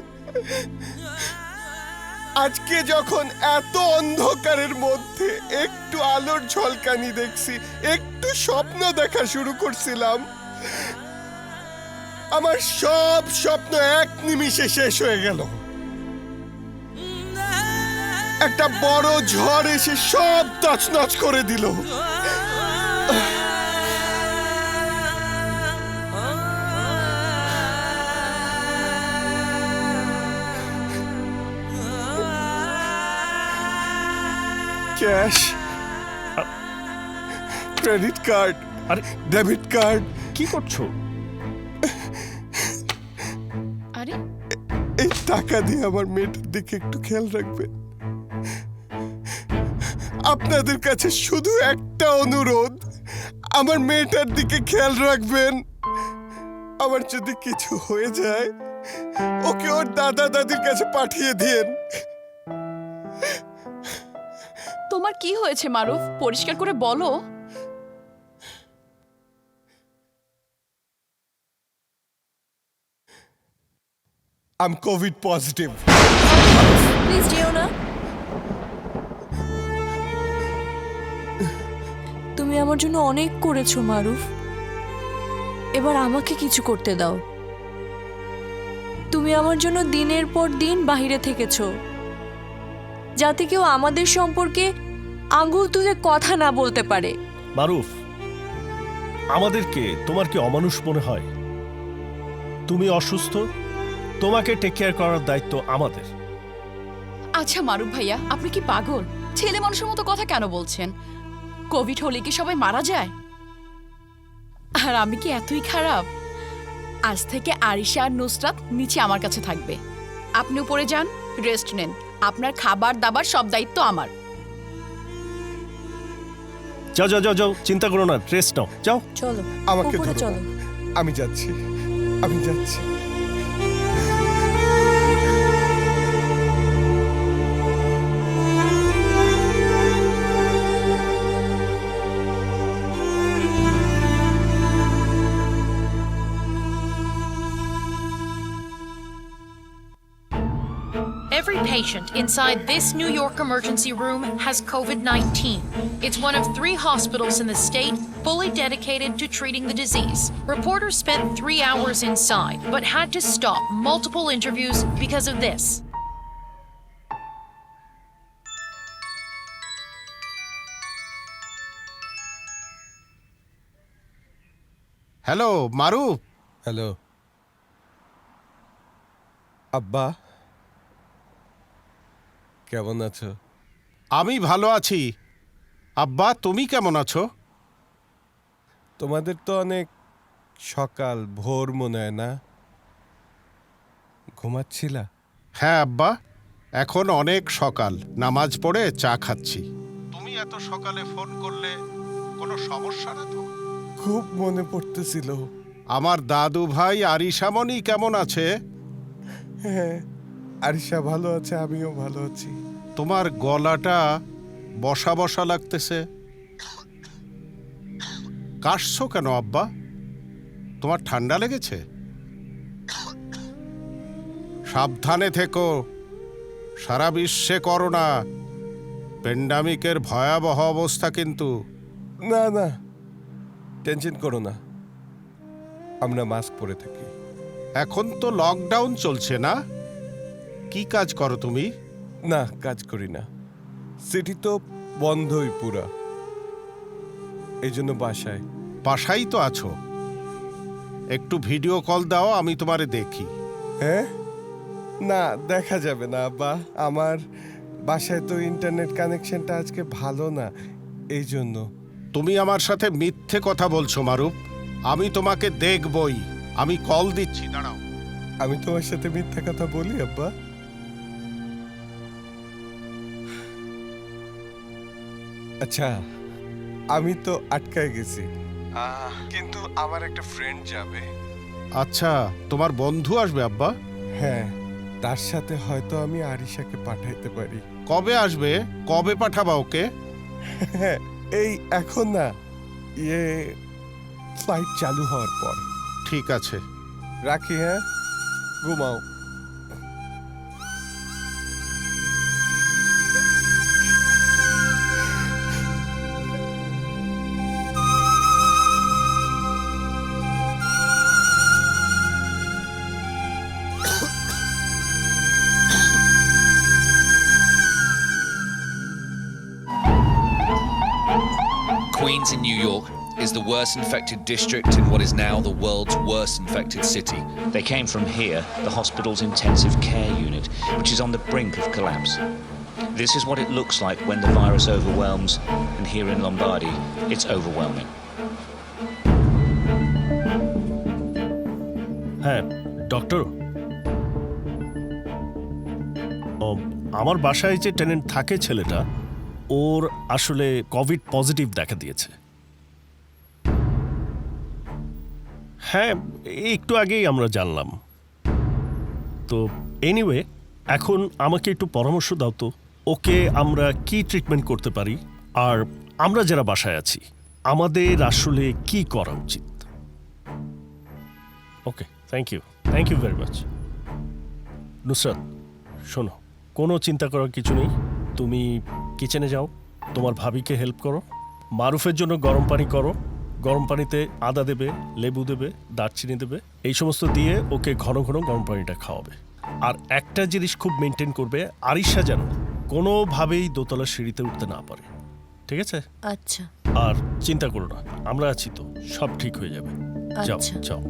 আজকে যখন এত অন্ধকারের মধ্যে একটু আলোর ঝলকানি দেখছি একটু স্বপ্ন দেখা শুরু করছিলাম আমার সব স্বপ্ন এক নিমিষে শেষ হয়ে গেল একটা বড় ঝড় এসে সব তছনছ করে দিল ক্যাশ ক্রেডিট কার্ড আরে ডেবিট কার্ড। কি করছো? আরে এই টাকা দিয়ে আমার মেয়েটার দিকে একটু খেয়াল রাখবেন। আপনাদের কাছে শুধু একটা অনুরোধ, আমার মেয়েটার দিকে খেয়াল রাখবেন। আমার যদি কিছু হয়ে যায় ওকে ওর দাদা দাদির কাছে পাঠিয়ে দিন। তোমার কি হয়েছে মারুফ, পরিষ্কার করে বলো। I am Covid positive. Please যেও না। তুমি আমার জন্য অনেক করেছো মারুফ, এবার আমাকে কিছু করতে দাও। তুমি আমার জন্য দিনের পর দিন বাইরে থেকেছো, যাতে কেউ আমাদের সম্পর্কে আঙ্গুল তুলে কথা না বলতে পারে। মারুফ, আমাদেরকে তোমার কি অমানুষ মনে হয়? তুমি অসুস্থ, তোমাকে টেক কেয়ার করার দায়িত্ব আমাদের। আচ্ছা মারুফ ভাইয়া, আপনি কি পাগল? ছেলে মানুষের মতো কথা কেন বলছেন? কোভিড হলে কি সবাই মারা যায়? আর আমি কি এতই খারাপ? আজ থেকে আরিশা আর নুসরাত নিচে আমার কাছে থাকবে। আপনি উপরে যান, রেস্ট নেন। আপনার খাবার দাবার সব দায়িত্ব আমার। যাও যাও যাও যাও, চিন্তা করো না, রেস্ট নাও, যাও। চলো আমাকে উপরে ধরো। চলো। আমি যাচ্ছি, আমি যাচ্ছি। Every patient inside this New York emergency room has COVID-19. It's one of 3 hospitals in the state fully dedicated to treating the disease. Reporters spent 3 hours inside, but had to stop multiple interviews because of this. Hello Maruf. Hello আব্বা, কেমন আছো? আমি ভালো আছি। আব্বা, তুমি কেমন আছো? তোমাদের তো অনেক সকাল, ভোর মনে হয় না? ঘুমাচ্ছিলা? হ্যাঁ আব্বা, এখন অনেক সকাল, নামাজ পড়ে চা খাচ্ছি। তুমি এত সকালে ফোন করলে, কোনো সমস্যা না তো? খুব মনে পড়তেছিল। আমার দাদু ভাই আরিশামণি কেমন আছে? হ্যাঁ, আরিশা ভালো আছে, আমিও ভালো আছি। তোমার গলাটা বসা বসা লাগতেছে, কাশছো কেন আব্বা? তোমার ঠান্ডা লেগেছে? সাবধানে থেকো, সারা বিশ্বে করোনা, প্যান্ডামিকের ভয়াবহ অবস্থা কিন্তু। না না, টেনশন করো না, আমরা মাস্ক পরে থাকি। এখন তো লকডাউন চলছে না? কি কাজ করো তুমি? না, কাজ করি না, সিটি তো বন্ধই পুরা, এই জন্য বাসায়। বাসাই তো আছো, একটু ভিডিও কল দাও, আমি তোমারে দেখি। হ্যাঁ, না দেখা যাবে না আব্বা, আমার বাসায় তো ইন্টারনেট কানেকশনটা আজকে ভালো না, এই জন্য। তুমি আমার সাথে মিথ্যে কথা বলছো মারুফ, আমি তোমাকে দেখবই, আমি কল দিচ্ছি, দাঁড়াও। আমি তোমার সাথে মিথ্যা কথা বলি আব্বা? আচ্ছা, আমি তো আটকায় গেছি, কিন্তু আমার একটা ফ্রেন্ড যাবে। আচ্ছা, তোমার বন্ধু আসবে আব্বা? হ্যাঁ, তার সাথে হয়তো আমি আরিশাকে পাঠাইতে পারি। কবে আসবে? কবে পাঠাবা ওকে? এই এখন না, ফ্লাইট চালু হওয়ার পর। ঠিক আছে, রাখি। হ্যাঁ, ঘুমাও। Queens in New York is the worst infected district in what is now the world's worst infected city. They came from here, the hospital's intensive care unit, which is on the brink of collapse. This is what it looks like when the virus overwhelms, and here in Lombardy, it's overwhelming. হ্যাঁ doctor, আমার বাসায় যে tenant থাকে ছেলেটা, ওর আসলে Covid positive দেখা দিয়েছে। হ্যাঁ, একটু আগেই আমরা জানলাম। তো এনিওয়ে, এখন আমাকে একটু পরামর্শ দাও তো, ওকে আমরা কি ট্রিটমেন্ট করতে পারি, আর আমরা যারা বাসায় আছি আমাদের আসলে কি করা উচিত। Okay, thank you very much. Nusrat, শোনো, কোনো চিন্তা করার কিছু নেই। তুমি কিচেনে যাও, তোমার ভাবিকে হেল্প করো, মারুফের জন্য গরম পানি করো, গরম পানিতে আদা দেবে, লেবু দেবে, দারচিনি দেবে, এই সমস্ত দিয়ে ওকে ঘন ঘন গরম পানিটা খাওয়াবে। আর একটা জিনিস খুব মেনটেন করবে, আরিশা যেন কোনোভাবেই দোতলা সিঁড়িতে উঠতে না পারে, ঠিক আছে? আচ্ছা। আর চিন্তা করো না, আমরা আছি তো, সব ঠিক হয়ে যাবে। যাও আচ্ছা। যাও।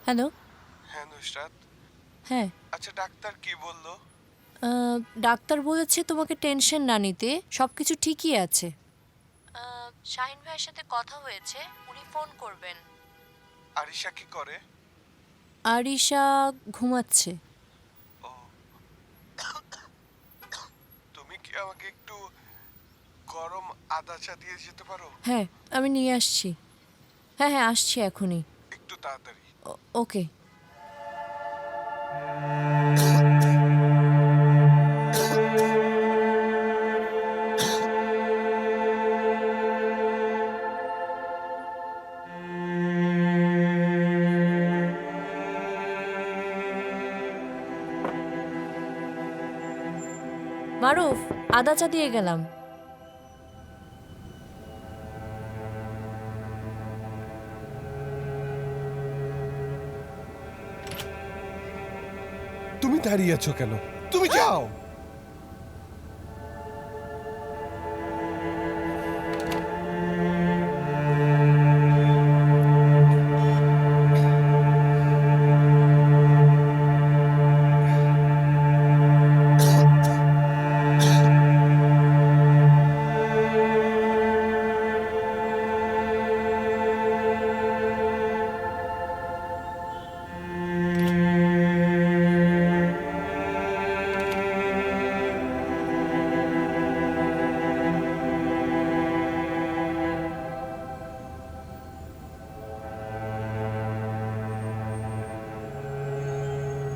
হ্যালো। হ্যাঁ নুসরাত। হ্যাঁ। আচ্ছা, ডাক্তার কি বললো? ডাক্তার বলেছে তোমাকে টেনশন না নিতে, সব কিছু ঠিকই আছে। শাহিন ভাইয়ের সাথে কথা হয়েছে, উনি ফোন করবেন। আরিশা কি করে? আরিশা ঘুমাচ্ছে। তুমি কি আমাকে একটু গরম আদা চা দিয়ে যেতে পারো? হ্যাঁ, আমি নিয়ে আসছি। হ্যাঁ হ্যাঁ, আসছি এখনই। একটু তাড়াতাড়ি। ওকে। মারুফ, আদা চা দিয়ে গেলাম। তুমি দাঁড়িয়ে আছো কেন? তুমি যাও।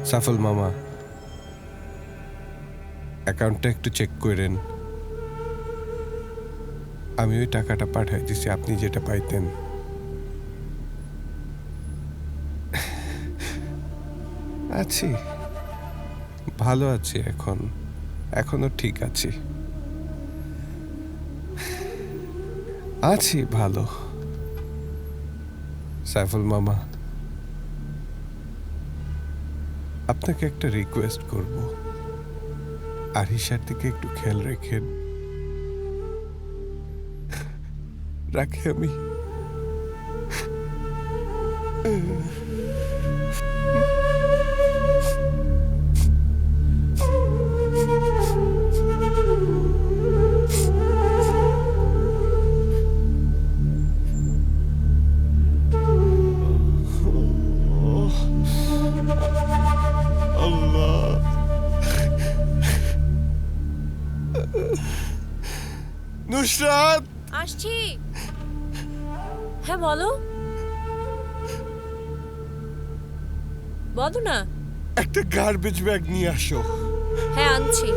সাফল মামা, অ্যাকাউন্টটা একটু চেক করেন। আমি ওই টাকাটা পাঠাই দিছি, আপনি যেটা পাইতেন। আছি, ভালো আছি, এখনো ঠিক আছি, ভালো। সাইফুল মামা, আপনাকে একটা রিকোয়েস্ট করব, আরিশার দিকে একটু খেয়াল রেখেন। রাখি আমি। নুসরাত, আসছি। হ্যাঁ বলো, বলো না। একটা গার্বেজ ব্যাগ নিয়ে আসো। হ্যাঁ, আনছি।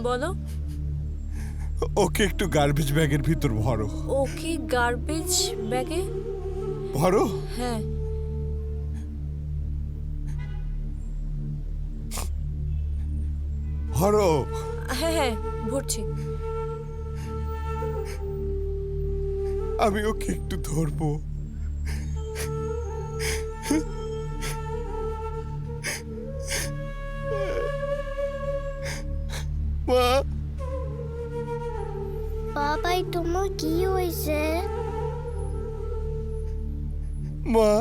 বলো। ওকে একটু গার্বেজ ব্যাগের ভিতর ভরো। ওকে গার্বেজ ব্যাগে? ভরো। হ্যাঁ। ভরো। হ্যাঁ হ্যাঁ ভরছি। আমি ওকে একটু ধরবো। মা, বাবাই তোমার কি হয়েছে? মা,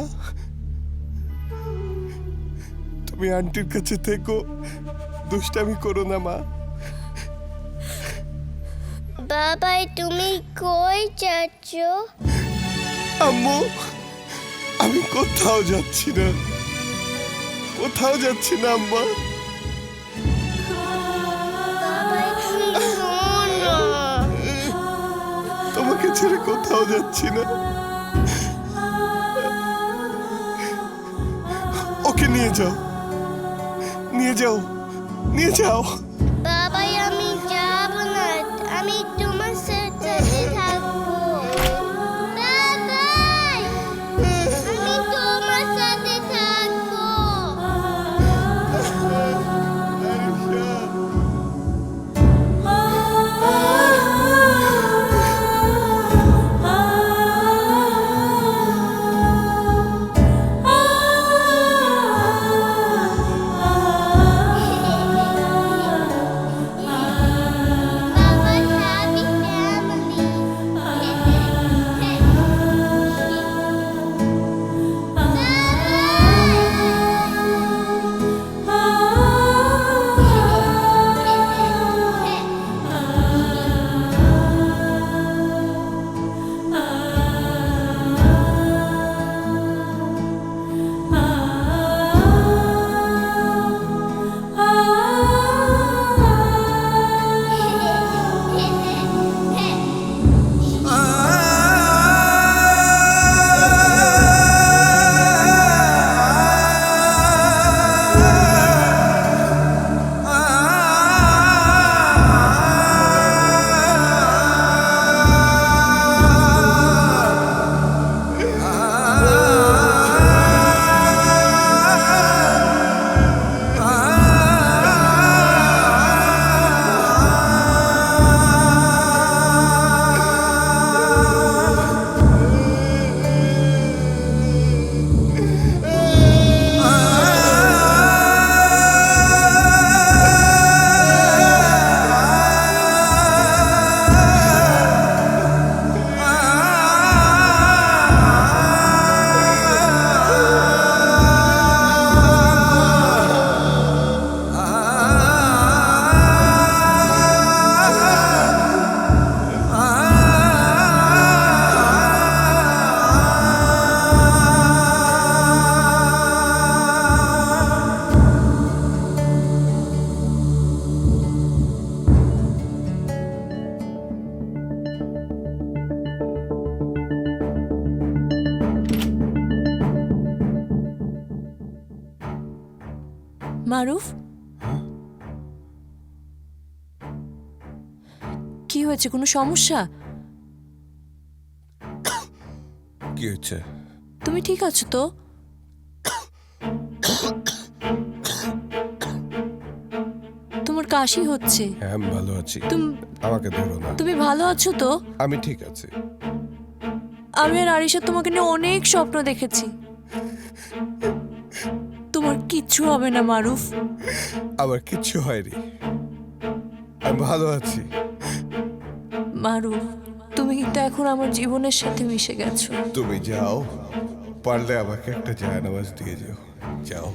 তুমি আন্টির কাছে থেকো, দুষ্টামি করো না মা। বাবাই তুমি কই যাচ্ছ? আম্মু, আমি কোথাও যাচ্ছি না, কোথাও যাচ্ছি না আম্মা। বাবাই তুমি শোনো। তোমাকে ছেড়ে কোথাও যাচ্ছি না। ওকে নিয়ে যাও, নিয়ে যাও, নিয়ে যাও। বাবাই আমি যাব না, আমি তোমার সাথে থাকবো। বাবাই আমি তোমার সাথে থাকবো। মারুফ, কি হয়েছে? কোনো সমস্যা? কি হচ্ছে? তুমি ঠিক আছো তো? তোমার কাশি হচ্ছে। হ্যাঁ আমি ভালো আছি। আমাকে ধরো না। তুমি ভালো আছো তো? আমি ঠিক আছি। আমি আর আরিশা তোমাকে নিয়ে অনেক স্বপ্ন দেখেছি। তোমার কিচ্ছু হবে না মারুফ। আমার কিচ্ছু হয়নি, আমি ভালো আছি। মারুফ, তুমি কিন্তু এখন আমার জীবনের সাথে মিশে গেছো। তুমি যাও, পারলে আমাকে একটা জায়নামাজ দিয়ে যাও। যাও।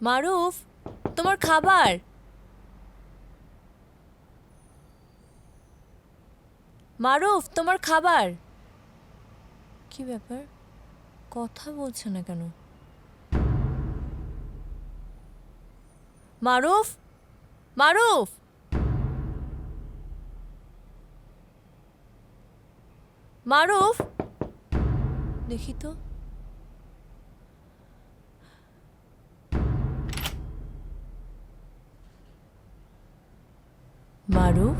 মারুফ, তোমার খাবার। মারুফ তোমার খাবার। কি ব্যাপার, কথা বলছে না কেন? মারুফ, মারুফ, মারুফ, দেখি তো। মারুফ,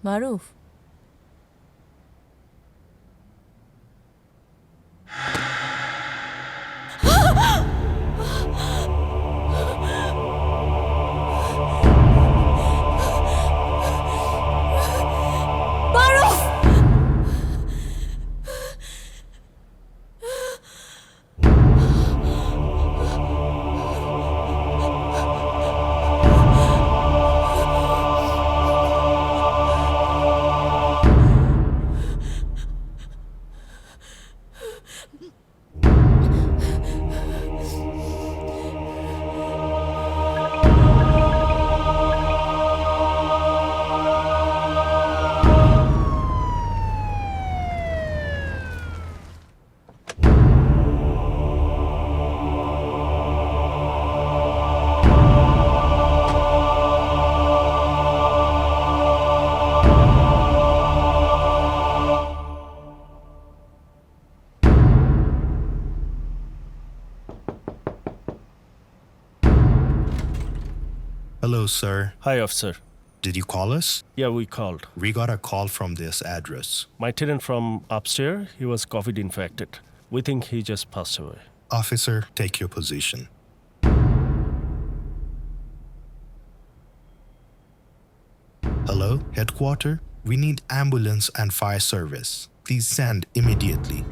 মারুফ, মারুফ, Hello, sir. Hi, officer. Did you call us? Yeah, we called. We got a call from this address. My tenant from upstairs, he was COVID infected. We think he just passed away. Officer, take your position. Hello, headquarters? We need ambulance and fire service. Please send immediately.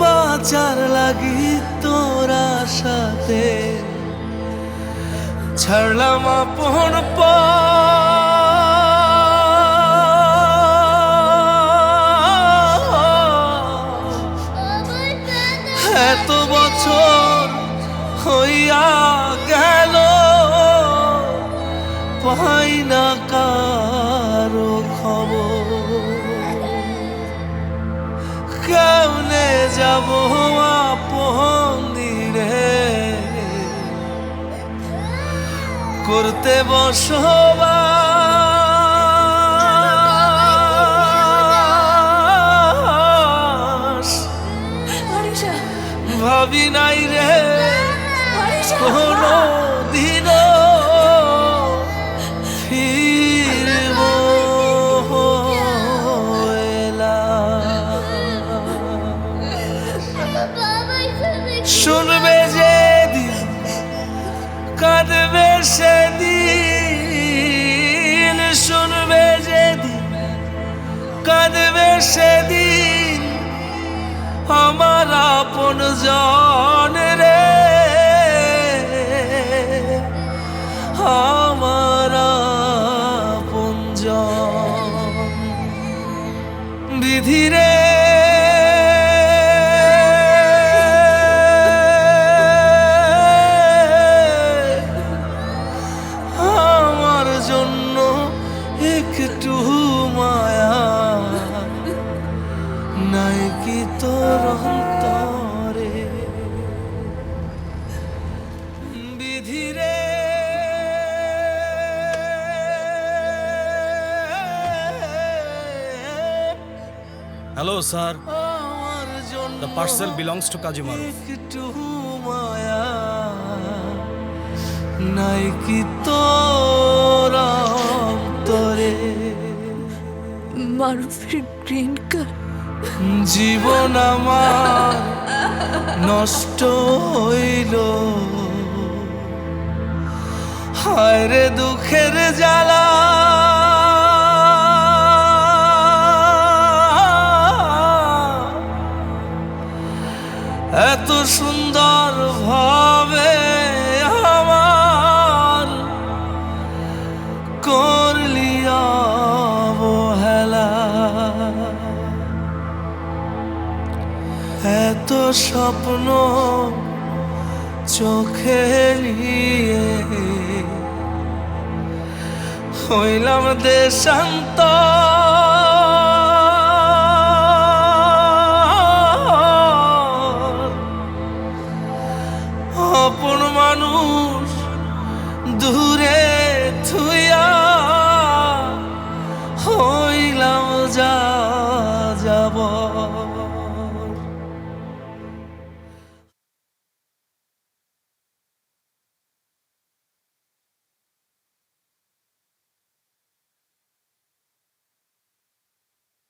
বাঁচার লাগি তোরা সাথে ছাড়লাম আপন এত বছর হইয়া গেল পাই না কারো খবর কেমনে যাব আপন দিনে করতে বসবাস ভাবি নাই রে কোনো দিনও ফিরব শুনবে যেদিন কাঁদবে সেদিন শুনবে যেদিন কাঁদবে সেদিন আমার আপন জন রে আমার আপন জন বিধি রে একটু মায়া নাই কি তোর অন্তরে ধীরে হ্যালো স্যার, আমার জন্য the parcel belongs to Kazi Maruf. একটু মায়া নাই কি তোর অন্তরে? মারুফের গ্রিন কার্ড। জীবন আমার নষ্ট হইল, হায় রে দুঃখের জ্বালা। এত সুন্দর ভাবে আমার করলি অবহেলা, এত স্বপ্ন চোখে নিয়ে হইলাম দেশান্তর। আপন মানুষ দূরে থুই